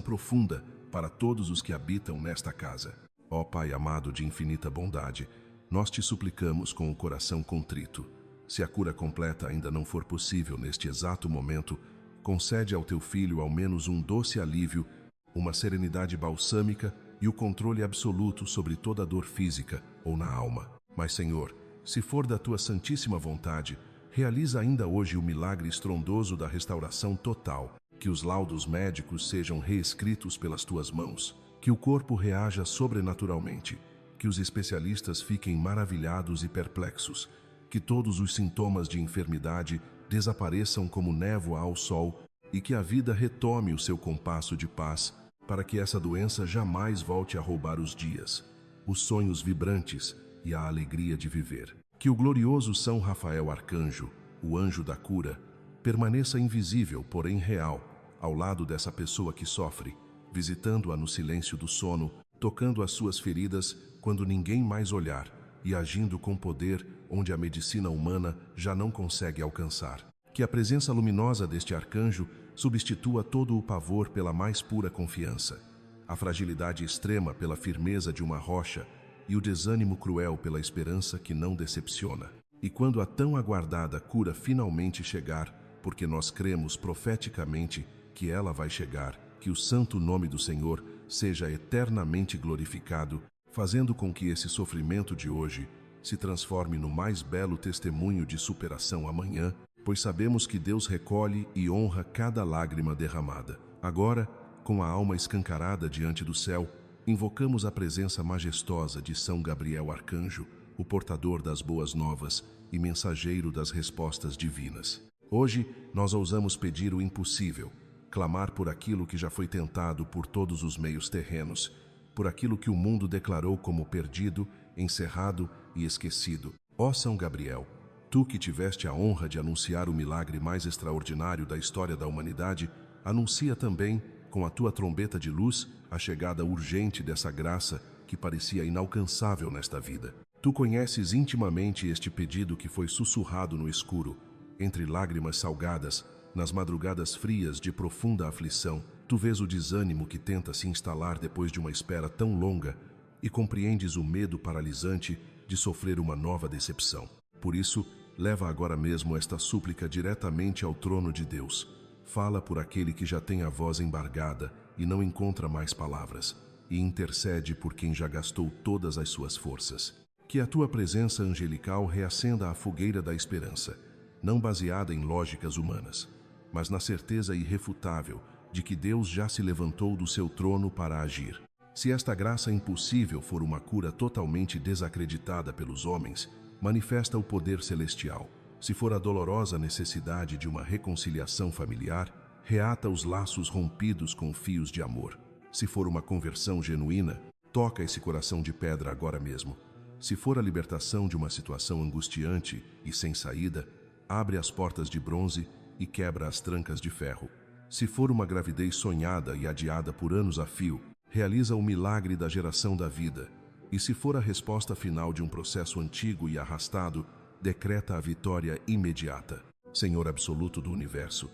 profunda para todos os que habitam nesta casa. Ó Pai amado de infinita bondade, nós te suplicamos com o coração contrito. Se a cura completa ainda não for possível neste exato momento, concede ao teu filho ao menos um doce alívio, uma serenidade balsâmica e o controle absoluto sobre toda a dor física ou na alma. Mas, Senhor, se for da tua santíssima vontade, realiza ainda hoje o milagre estrondoso da restauração total, que os laudos médicos sejam reescritos pelas tuas mãos, que o corpo reaja sobrenaturalmente, que os especialistas fiquem maravilhados e perplexos, que todos os sintomas de enfermidade desapareçam como névoa ao sol e que a vida retome o seu compasso de paz, para que essa doença jamais volte a roubar os dias, os sonhos vibrantes e a alegria de viver. Que o glorioso São Rafael Arcanjo, o anjo da cura, permaneça invisível, porém real, ao lado dessa pessoa que sofre, visitando-a no silêncio do sono, tocando as suas feridas quando ninguém mais olhar e agindo com poder onde a medicina humana já não consegue alcançar. Que a presença luminosa deste arcanjo substitua todo o pavor pela mais pura confiança, a fragilidade extrema pela firmeza de uma rocha e o desânimo cruel pela esperança que não decepciona. E quando a tão aguardada cura finalmente chegar, porque nós cremos profeticamente que ela vai chegar, que o santo nome do Senhor seja eternamente glorificado, fazendo com que esse sofrimento de hoje se transforme no mais belo testemunho de superação amanhã, pois sabemos que Deus recolhe e honra cada lágrima derramada. Agora, com a alma escancarada diante do céu, invocamos a presença majestosa de São Gabriel Arcanjo, o portador das boas novas e mensageiro das respostas divinas. Hoje, nós ousamos pedir o impossível, clamar por aquilo que já foi tentado por todos os meios terrenos, por aquilo que o mundo declarou como perdido, encerrado e esquecido. Ó São Gabriel, tu que tiveste a honra de anunciar o milagre mais extraordinário da história da humanidade, anuncia também, com a tua trombeta de luz, a chegada urgente dessa graça que parecia inalcançável nesta vida. Tu conheces intimamente este pedido que foi sussurrado no escuro, entre lágrimas salgadas, nas madrugadas frias de profunda aflição. Tu vês o desânimo que tenta se instalar depois de uma espera tão longa e compreendes o medo paralisante de sofrer uma nova decepção. Por isso, leva agora mesmo esta súplica diretamente ao trono de Deus. Fala por aquele que já tem a voz embargada e não encontra mais palavras, e intercede por quem já gastou todas as suas forças. Que a tua presença angelical reacenda a fogueira da esperança, não baseada em lógicas humanas, mas na certeza irrefutável de que Deus já se levantou do seu trono para agir. Se esta graça impossível for uma cura totalmente desacreditada pelos homens, manifesta o poder celestial. Se for a dolorosa necessidade de uma reconciliação familiar, reata os laços rompidos com fios de amor. Se for uma conversão genuína, toca esse coração de pedra agora mesmo. Se for a libertação de uma situação angustiante e sem saída, abre as portas de bronze e quebra as trancas de ferro. Se for uma gravidez sonhada e adiada por anos a fio, realiza o milagre da geração da vida. E se for a resposta final de um processo antigo e arrastado, decreta a vitória imediata. Senhor absoluto do universo,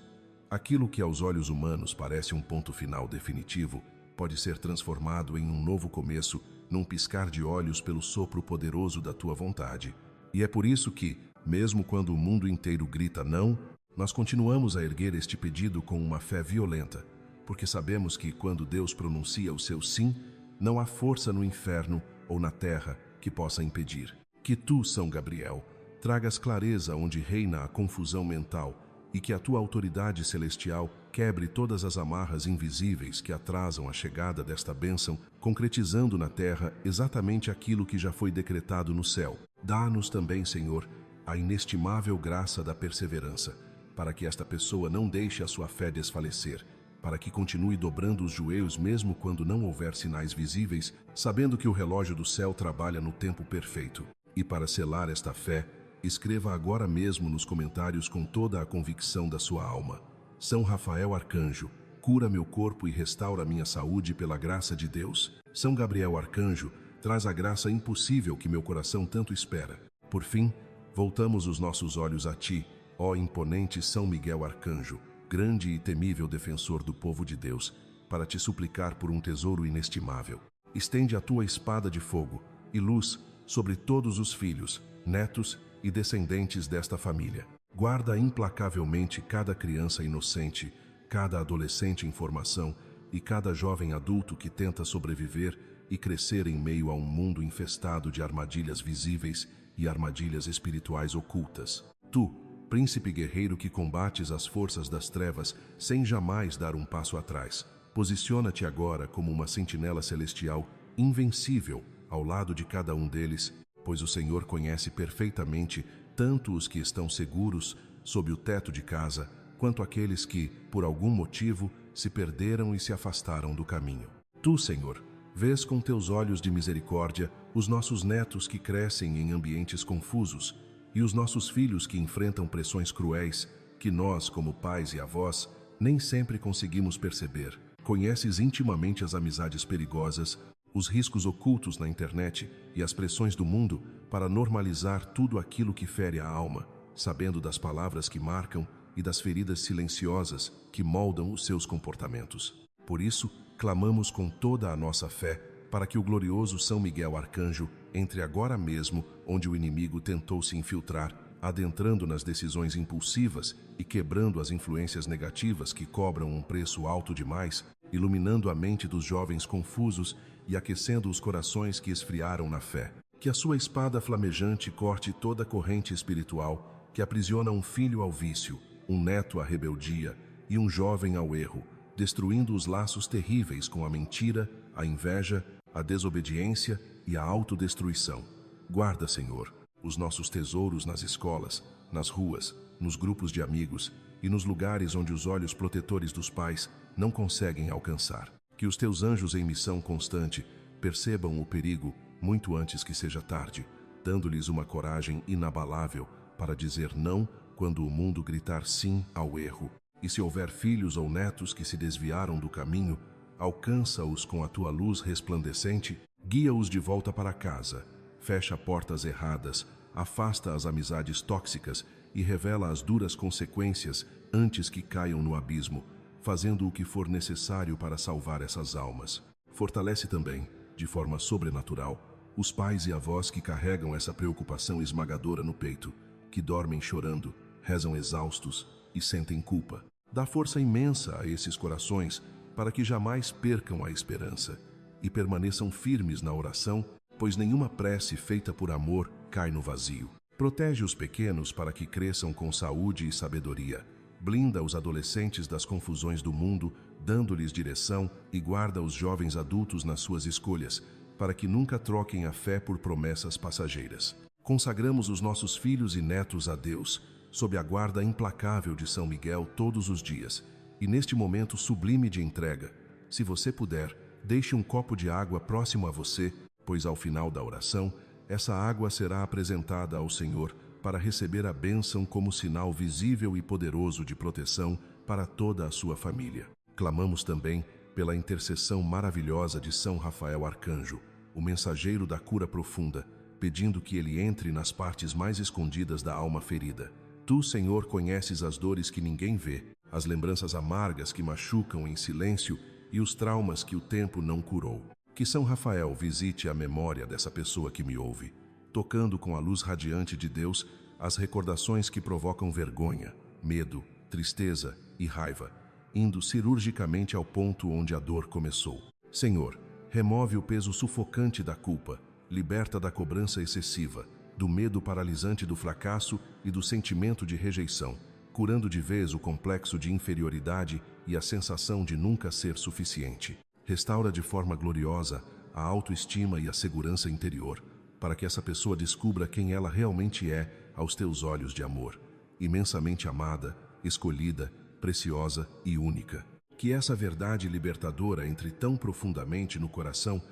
aquilo que aos olhos humanos parece um ponto final definitivo, pode ser transformado em um novo começo, num piscar de olhos pelo sopro poderoso da tua vontade. E é por isso que, mesmo quando o mundo inteiro grita não, nós continuamos a erguer este pedido com uma fé violenta, porque sabemos que, quando Deus pronuncia o seu sim, não há força no inferno ou na terra que possa impedir. Que tu, São Gabriel, tragas clareza onde reina a confusão mental e que a tua autoridade celestial quebre todas as amarras invisíveis que atrasam a chegada desta bênção, concretizando na terra exatamente aquilo que já foi decretado no céu. Dá-nos também, Senhor, a inestimável graça da perseverança, para que esta pessoa não deixe a sua fé desfalecer, para que continue dobrando os joelhos mesmo quando não houver sinais visíveis, sabendo que o relógio do céu trabalha no tempo perfeito. E para selar esta fé, escreva agora mesmo nos comentários com toda a convicção da sua alma: São Rafael Arcanjo, cura meu corpo e restaura minha saúde pela graça de Deus. São Gabriel Arcanjo, traz a graça impossível que meu coração tanto espera. Por fim, voltamos os nossos olhos a ti, ó imponente São Miguel Arcanjo, grande e temível defensor do povo de Deus, para te suplicar por um tesouro inestimável. Estende a tua espada de fogo e luz sobre todos os filhos, netos e descendentes desta família. Guarda implacavelmente cada criança inocente, cada adolescente em formação e cada jovem adulto que tenta sobreviver e crescer em meio a um mundo infestado de armadilhas visíveis e armadilhas espirituais ocultas. Tu, príncipe guerreiro que combates as forças das trevas sem jamais dar um passo atrás, posiciona-te agora como uma sentinela celestial invencível ao lado de cada um deles, pois o Senhor conhece perfeitamente tanto os que estão seguros sob o teto de casa, quanto aqueles que, por algum motivo, se perderam e se afastaram do caminho. Tu, Senhor, vês com teus olhos de misericórdia os nossos netos que crescem em ambientes confusos e os nossos filhos que enfrentam pressões cruéis que nós, como pais e avós, nem sempre conseguimos perceber. Conheces intimamente as amizades perigosas, os riscos ocultos na internet e as pressões do mundo para normalizar tudo aquilo que fere a alma, sabendo das palavras que marcam e das feridas silenciosas que moldam os seus comportamentos. Por isso, clamamos com toda a nossa fé para que o glorioso São Miguel Arcanjo entre agora mesmo onde o inimigo tentou se infiltrar, adentrando nas decisões impulsivas e quebrando as influências negativas que cobram um preço alto demais, iluminando a mente dos jovens confusos e aquecendo os corações que esfriaram na fé. Que a sua espada flamejante corte toda corrente espiritual que aprisiona um filho ao vício, um neto à rebeldia e um jovem ao erro, destruindo os laços terríveis com a mentira, a inveja, a desobediência e a autodestruição. Guarda, Senhor, os nossos tesouros nas escolas, nas ruas, nos grupos de amigos e nos lugares onde os olhos protetores dos pais não conseguem alcançar. Que os teus anjos em missão constante percebam o perigo muito antes que seja tarde, dando-lhes uma coragem inabalável para dizer não quando o mundo gritar sim ao erro. E se houver filhos ou netos que se desviaram do caminho, alcança-os com a tua luz resplandecente, guia-os de volta para casa, fecha portas erradas, afasta as amizades tóxicas e revela as duras consequências antes que caiam no abismo, fazendo o que for necessário para salvar essas almas. Fortalece também, de forma sobrenatural, os pais e avós que carregam essa preocupação esmagadora no peito, que dormem chorando, rezam exaustos e sentem culpa. Dá força imensa a esses corações para que jamais percam a esperança e permaneçam firmes na oração, pois nenhuma prece feita por amor cai no vazio. Protege os pequenos para que cresçam com saúde e sabedoria. Blinda os adolescentes das confusões do mundo, dando-lhes direção, e guarda os jovens adultos nas suas escolhas, para que nunca troquem a fé por promessas passageiras. Consagramos os nossos filhos e netos a Deus, sob a guarda implacável de São Miguel todos os dias. E neste momento sublime de entrega, se você puder, deixe um copo de água próximo a você, pois ao final da oração, essa água será apresentada ao Senhor para receber a bênção como sinal visível e poderoso de proteção para toda a sua família. Clamamos também pela intercessão maravilhosa de São Rafael Arcanjo, o mensageiro da cura profunda, pedindo que ele entre nas partes mais escondidas da alma ferida. Tu, Senhor, conheces as dores que ninguém vê, as lembranças amargas que machucam em silêncio e os traumas que o tempo não curou. Que São Rafael visite a memória dessa pessoa que me ouve, tocando com a luz radiante de Deus as recordações que provocam vergonha, medo, tristeza e raiva, indo cirurgicamente ao ponto onde a dor começou. Senhor, remove o peso sufocante da culpa, liberta da cobrança excessiva, do medo paralisante do fracasso e do sentimento de rejeição, curando de vez o complexo de inferioridade e a sensação de nunca ser suficiente. Restaura de forma gloriosa a autoestima e a segurança interior, para que essa pessoa descubra quem ela realmente é aos teus olhos de amor, imensamente amada, escolhida, preciosa e única. Que essa verdade libertadora entre tão profundamente no coração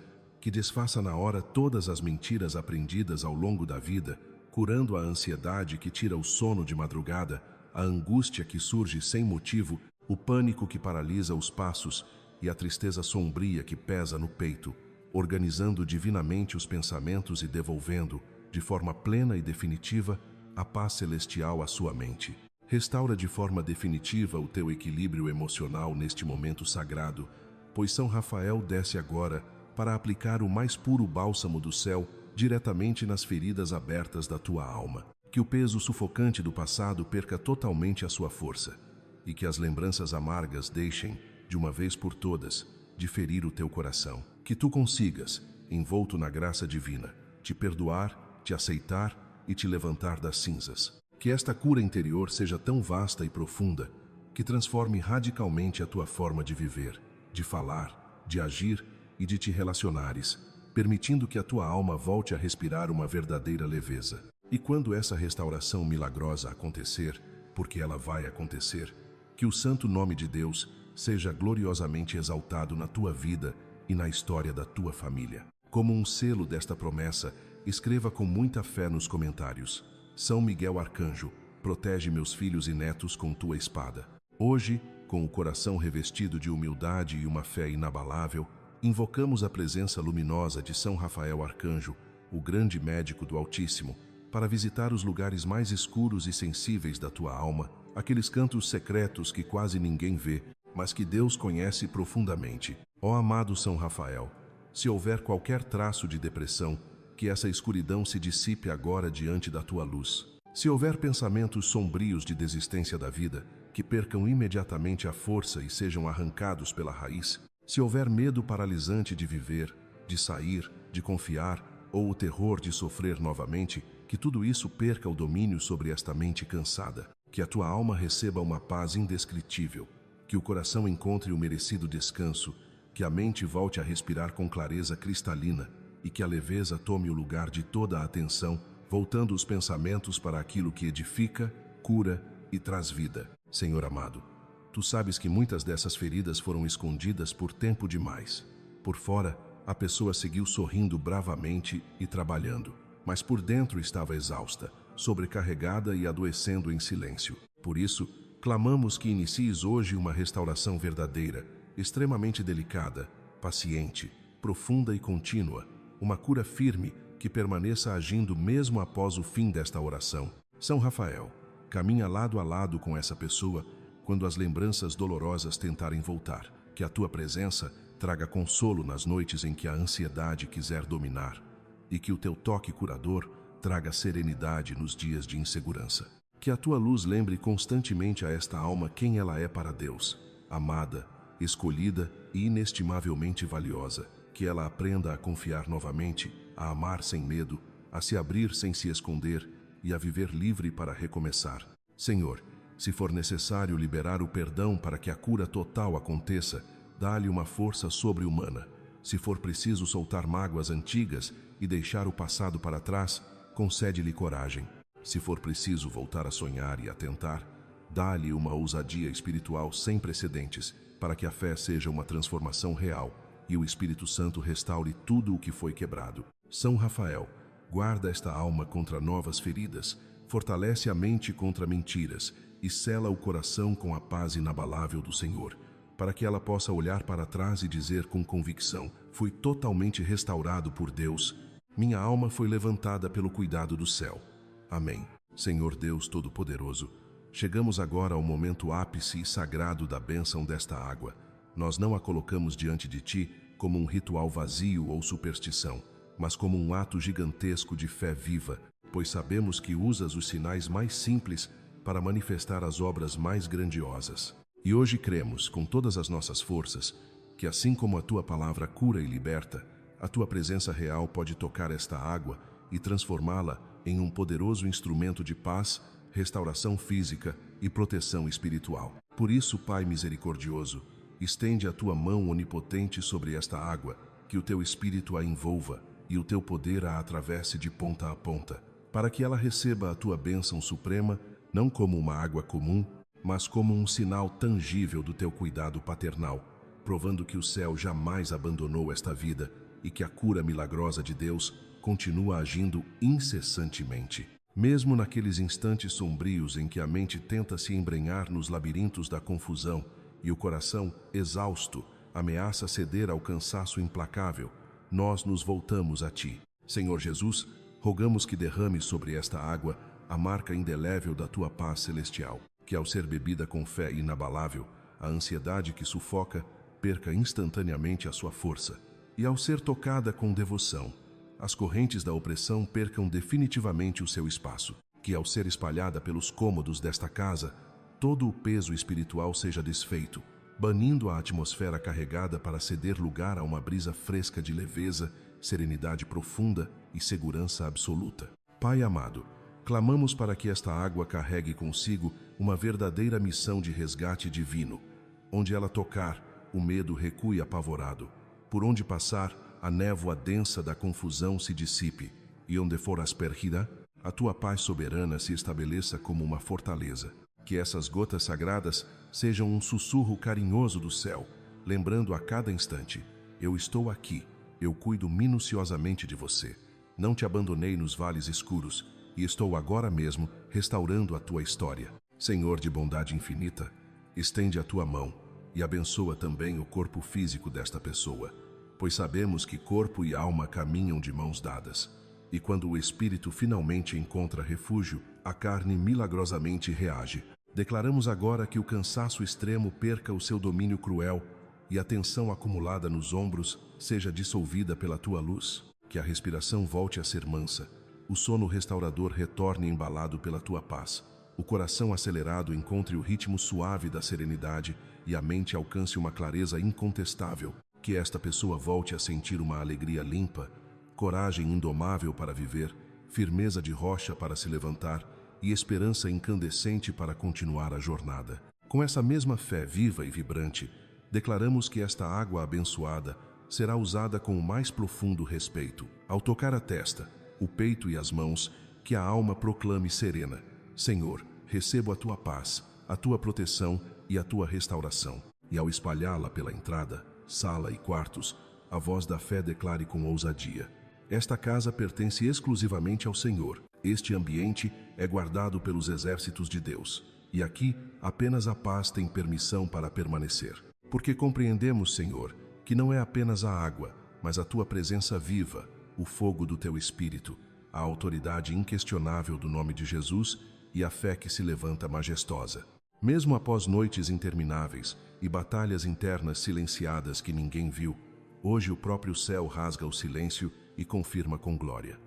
que desfaça na hora todas as mentiras aprendidas ao longo da vida, curando a ansiedade que tira o sono de madrugada, a angústia que surge sem motivo, o pânico que paralisa os passos e a tristeza sombria que pesa no peito, organizando divinamente os pensamentos e devolvendo, de forma plena e definitiva, a paz celestial à sua mente. Restaura de forma definitiva o teu equilíbrio emocional neste momento sagrado, pois São Rafael desce agora para aplicar o mais puro bálsamo do céu diretamente nas feridas abertas da tua alma. Que o peso sufocante do passado perca totalmente a sua força e que as lembranças amargas deixem, de uma vez por todas, de ferir o teu coração. Que tu consigas, envolto na graça divina, te perdoar, te aceitar e te levantar das cinzas. Que esta cura interior seja tão vasta e profunda que transforme radicalmente a tua forma de viver, de falar, de agir e de te relacionares, permitindo que a tua alma volte a respirar uma verdadeira leveza. E quando essa restauração milagrosa acontecer, porque ela vai acontecer, que o santo nome de Deus seja gloriosamente exaltado na tua vida e na história da tua família. Como um selo desta promessa, escreva com muita fé nos comentários: São Miguel Arcanjo, protege meus filhos e netos com tua espada. Hoje, com o coração revestido de humildade e uma fé inabalável, invocamos a presença luminosa de São Rafael Arcanjo, o grande médico do Altíssimo, para visitar os lugares mais escuros e sensíveis da tua alma, aqueles cantos secretos que quase ninguém vê, mas que Deus conhece profundamente. Ó amado São Rafael, se houver qualquer traço de depressão, que essa escuridão se dissipe agora diante da tua luz. Se houver pensamentos sombrios de desistência da vida, que percam imediatamente a força e sejam arrancados pela raiz. Se houver medo paralisante de viver, de sair, de confiar, ou o terror de sofrer novamente, que tudo isso perca o domínio sobre esta mente cansada. Que a tua alma receba uma paz indescritível, que o coração encontre o merecido descanso, que a mente volte a respirar com clareza cristalina e que a leveza tome o lugar de toda a atenção, voltando os pensamentos para aquilo que edifica, cura e traz vida. Senhor amado, tu sabes que muitas dessas feridas foram escondidas por tempo demais. Por fora, a pessoa seguiu sorrindo bravamente e trabalhando, mas por dentro estava exausta, sobrecarregada e adoecendo em silêncio. Por isso, clamamos que inicies hoje uma restauração verdadeira, extremamente delicada, paciente, profunda e contínua, uma cura firme que permaneça agindo mesmo após o fim desta oração. São Rafael, caminha lado a lado com essa pessoa quando as lembranças dolorosas tentarem voltar. Que a tua presença traga consolo nas noites em que a ansiedade quiser dominar e que o teu toque curador traga serenidade nos dias de insegurança. Que a tua luz lembre constantemente a esta alma quem ela é para Deus, amada, escolhida e inestimavelmente valiosa. Que ela aprenda a confiar novamente, a amar sem medo, a se abrir sem se esconder e a viver livre para recomeçar. Senhor, se for necessário liberar o perdão para que a cura total aconteça, dá-lhe uma força sobre-humana. Se for preciso soltar mágoas antigas e deixar o passado para trás, concede-lhe coragem. Se for preciso voltar a sonhar e a tentar, dá-lhe uma ousadia espiritual sem precedentes, para que a fé seja uma transformação real e o Espírito Santo restaure tudo o que foi quebrado. São Rafael, guarda esta alma contra novas feridas, fortalece a mente contra mentiras e sela o coração com a paz inabalável do Senhor, para que ela possa olhar para trás e dizer com convicção: fui totalmente restaurado por Deus, minha alma foi levantada pelo cuidado do céu. Amém. Senhor Deus Todo-Poderoso, chegamos agora ao momento ápice e sagrado da bênção desta água. Nós não a colocamos diante de ti como um ritual vazio ou superstição, mas como um ato gigantesco de fé viva, pois sabemos que usas os sinais mais simples para manifestar as obras mais grandiosas. E hoje cremos, com todas as nossas forças, que assim como a tua palavra cura e liberta, a tua presença real pode tocar esta água e transformá-la em um poderoso instrumento de paz, restauração física e proteção espiritual. Por isso, Pai misericordioso, estende a tua mão onipotente sobre esta água, que o teu Espírito a envolva e o teu poder a atravesse de ponta a ponta, para que ela receba a tua bênção suprema, não como uma água comum, mas como um sinal tangível do teu cuidado paternal, provando que o céu jamais abandonou esta vida e que a cura milagrosa de Deus continua agindo incessantemente. Mesmo naqueles instantes sombrios em que a mente tenta se embrenhar nos labirintos da confusão e o coração, exausto, ameaça ceder ao cansaço implacável, nós nos voltamos a Ti. Senhor Jesus, rogamos que derrames sobre esta água a marca indelével da Tua paz celestial, que ao ser bebida com fé inabalável, a ansiedade que sufoca perca instantaneamente a sua força, e ao ser tocada com devoção, as correntes da opressão percam definitivamente o seu espaço, que ao ser espalhada pelos cômodos desta casa, todo o peso espiritual seja desfeito, banindo a atmosfera carregada para ceder lugar a uma brisa fresca de leveza, serenidade profunda e segurança absoluta. Pai amado, clamamos para que esta água carregue consigo uma verdadeira missão de resgate divino. Onde ela tocar, o medo recue apavorado. Por onde passar, a névoa densa da confusão se dissipe, e onde for aspergida, a tua paz soberana se estabeleça como uma fortaleza. Que essas gotas sagradas sejam um sussurro carinhoso do céu, lembrando a cada instante: eu estou aqui, eu cuido minuciosamente de você. Não te abandonei nos vales escuros, e estou agora mesmo restaurando a tua história. Senhor de bondade infinita, estende a tua mão e abençoa também o corpo físico desta pessoa, pois sabemos que corpo e alma caminham de mãos dadas. E quando o espírito finalmente encontra refúgio, a carne milagrosamente reage. Declaramos agora que o cansaço extremo perca o seu domínio cruel e a tensão acumulada nos ombros seja dissolvida pela tua luz. Que a respiração volte a ser mansa, o sono restaurador retorne embalado pela tua paz, o coração acelerado encontre o ritmo suave da serenidade e a mente alcance uma clareza incontestável. Que esta pessoa volte a sentir uma alegria limpa, coragem indomável para viver, firmeza de rocha para se levantar e esperança incandescente para continuar a jornada. Com essa mesma fé viva e vibrante, declaramos que esta água abençoada será usada com o mais profundo respeito. Ao tocar a testa, o peito e as mãos, que a alma proclame serena: Senhor, recebo a tua paz, a tua proteção e a tua restauração. E ao espalhá-la pela entrada, sala e quartos, a voz da fé declare com ousadia: esta casa pertence exclusivamente ao Senhor. Este ambiente é guardado pelos exércitos de Deus, e aqui apenas a paz tem permissão para permanecer. Porque compreendemos, Senhor, que não é apenas a água, mas a tua presença viva, o fogo do teu Espírito, a autoridade inquestionável do nome de Jesus e a fé que se levanta majestosa. Mesmo após noites intermináveis e batalhas internas silenciadas que ninguém viu, hoje o próprio céu rasga o silêncio e confirma com glória: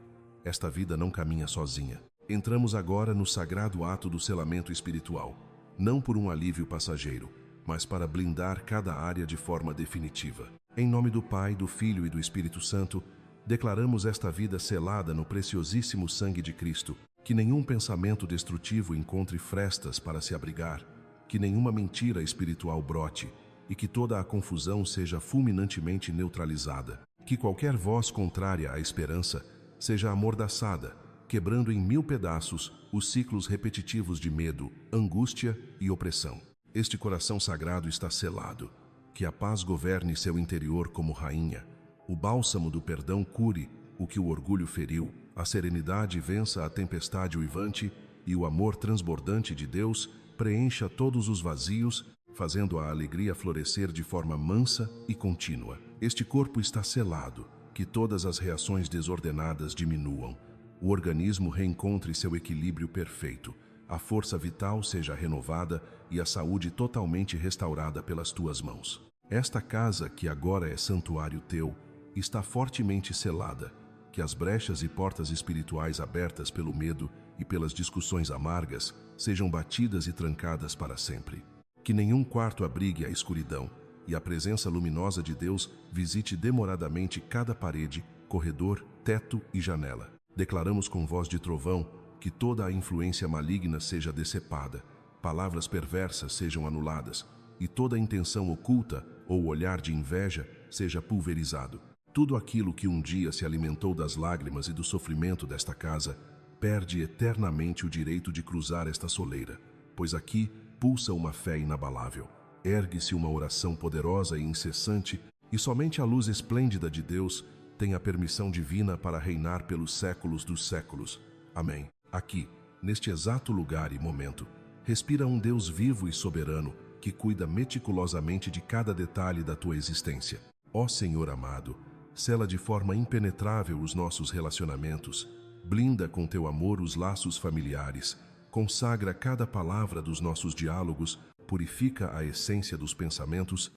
esta vida não caminha sozinha. Entramos agora no sagrado ato do selamento espiritual, não por um alívio passageiro, mas para blindar cada área de forma definitiva. Em nome do Pai, do Filho e do Espírito Santo, declaramos esta vida selada no preciosíssimo sangue de Cristo. Que nenhum pensamento destrutivo encontre frestas para se abrigar, que nenhuma mentira espiritual brote e que toda a confusão seja fulminantemente neutralizada. Que qualquer voz contrária à esperança seja amordaçada, quebrando em 1000 pedaços os ciclos repetitivos de medo, angústia e opressão. Este coração sagrado está selado. Que a paz governe seu interior como rainha. O bálsamo do perdão cure o que o orgulho feriu. A serenidade vença a tempestade uivante e o amor transbordante de Deus preencha todos os vazios, fazendo a alegria florescer de forma mansa e contínua. Este corpo está selado. Que todas as reações desordenadas diminuam. O organismo reencontre seu equilíbrio perfeito. A força vital seja renovada e a saúde totalmente restaurada pelas tuas mãos. Esta casa, que agora é santuário teu, está fortemente selada. Que as brechas e portas espirituais abertas pelo medo e pelas discussões amargas sejam batidas e trancadas para sempre. Que nenhum quarto abrigue a escuridão e a presença luminosa de Deus visite demoradamente cada parede, corredor, teto e janela. Declaramos com voz de trovão que toda a influência maligna seja decepada, palavras perversas sejam anuladas e toda intenção oculta ou olhar de inveja seja pulverizado. Tudo aquilo que um dia se alimentou das lágrimas e do sofrimento desta casa perde eternamente o direito de cruzar esta soleira, pois aqui pulsa uma fé inabalável. Ergue-se uma oração poderosa e incessante, e somente a luz esplêndida de Deus tem a permissão divina para reinar pelos séculos dos séculos. Amém. Aqui, neste exato lugar e momento, respira um Deus vivo e soberano que cuida meticulosamente de cada detalhe da tua existência. Ó Senhor amado, sela de forma impenetrável os nossos relacionamentos, blinda com teu amor os laços familiares, consagra cada palavra dos nossos diálogos, purifica a essência dos pensamentos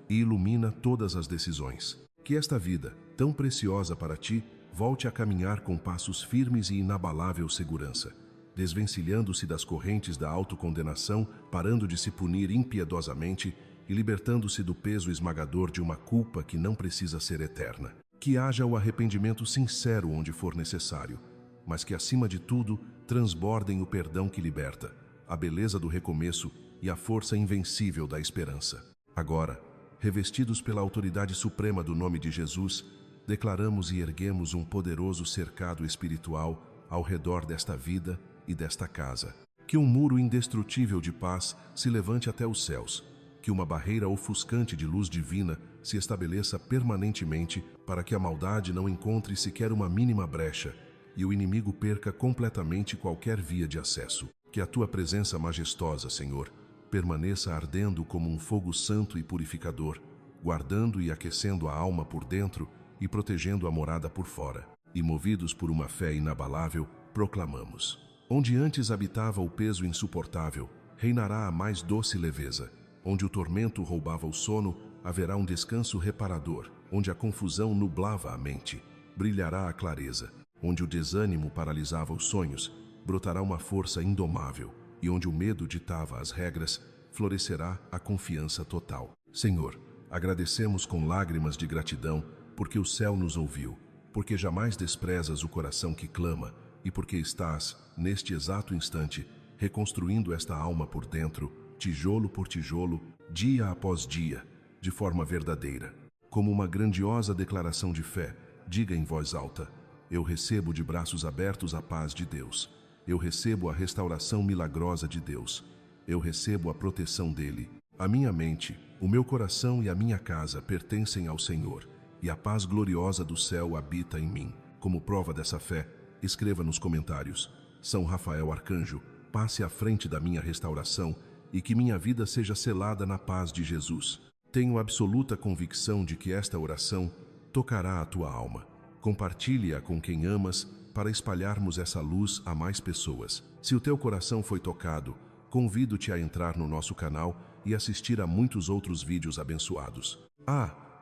e ilumina todas as decisões. Que esta vida, tão preciosa para ti, volte a caminhar com passos firmes e inabalável segurança, desvencilhando-se das correntes da autocondenação, parando de se punir impiedosamente e libertando-se do peso esmagador de uma culpa que não precisa ser eterna. Que haja o arrependimento sincero onde for necessário, mas que, acima de tudo, transbordem o perdão que liberta, a beleza do recomeço e a força invencível da esperança. Agora, revestidos pela autoridade suprema do nome de Jesus, declaramos e erguemos um poderoso cercado espiritual ao redor desta vida e desta casa. Que um muro indestrutível de paz se levante até os céus, que uma barreira ofuscante de luz divina se estabeleça permanentemente para que a maldade não encontre sequer uma mínima brecha e o inimigo perca completamente qualquer via de acesso. Que a tua presença majestosa, Senhor, permaneça ardendo como um fogo santo e purificador, guardando e aquecendo a alma por dentro e protegendo a morada por fora. E movidos por uma fé inabalável, proclamamos: onde antes habitava o peso insuportável, reinará a mais doce leveza. Onde o tormento roubava o sono, haverá um descanso reparador. Onde a confusão nublava a mente, brilhará a clareza. Onde o desânimo paralisava os sonhos, brotará uma força indomável. E onde o medo ditava as regras, florescerá a confiança total. Senhor, agradecemos com lágrimas de gratidão, porque o céu nos ouviu, porque jamais desprezas o coração que clama, e porque estás, neste exato instante, reconstruindo esta alma por dentro, tijolo por tijolo, dia após dia, de forma verdadeira. Como uma grandiosa declaração de fé, diga em voz alta: eu recebo de braços abertos a paz de Deus. Eu recebo a restauração milagrosa de Deus. Eu recebo a proteção dele. A minha mente, o meu coração e a minha casa pertencem ao Senhor, e a paz gloriosa do céu habita em mim. Como prova dessa fé, escreva nos comentários: São Rafael Arcanjo, passe à frente da minha restauração e que minha vida seja selada na paz de Jesus. Tenho absoluta convicção de que esta oração tocará a tua alma. Compartilhe-a com quem amas para espalharmos essa luz a mais pessoas. Se o teu coração foi tocado, convido-te a entrar no nosso canal e assistir a muitos outros vídeos abençoados.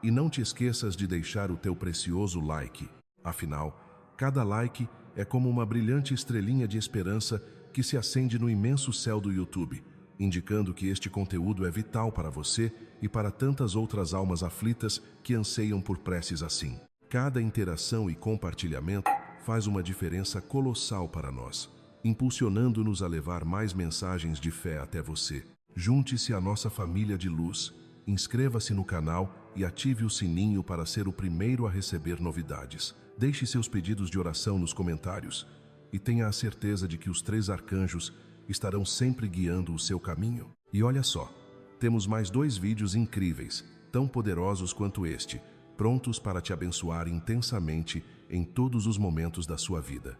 E não te esqueças de deixar o teu precioso like. Afinal, cada like é como uma brilhante estrelinha de esperança que se acende no imenso céu do YouTube, indicando que este conteúdo é vital para você e para tantas outras almas aflitas que anseiam por preces assim. Cada interação e compartilhamento faz uma diferença colossal para nós, impulsionando-nos a levar mais mensagens de fé até você. Junte-se à nossa família de luz, inscreva-se no canal e ative o sininho para ser o primeiro a receber novidades. Deixe seus pedidos de oração nos comentários e tenha a certeza de que os 3 arcanjos estarão sempre guiando o seu caminho. E olha só, temos mais 2 vídeos incríveis, tão poderosos quanto este, prontos para te abençoar intensamente em todos os momentos da sua vida.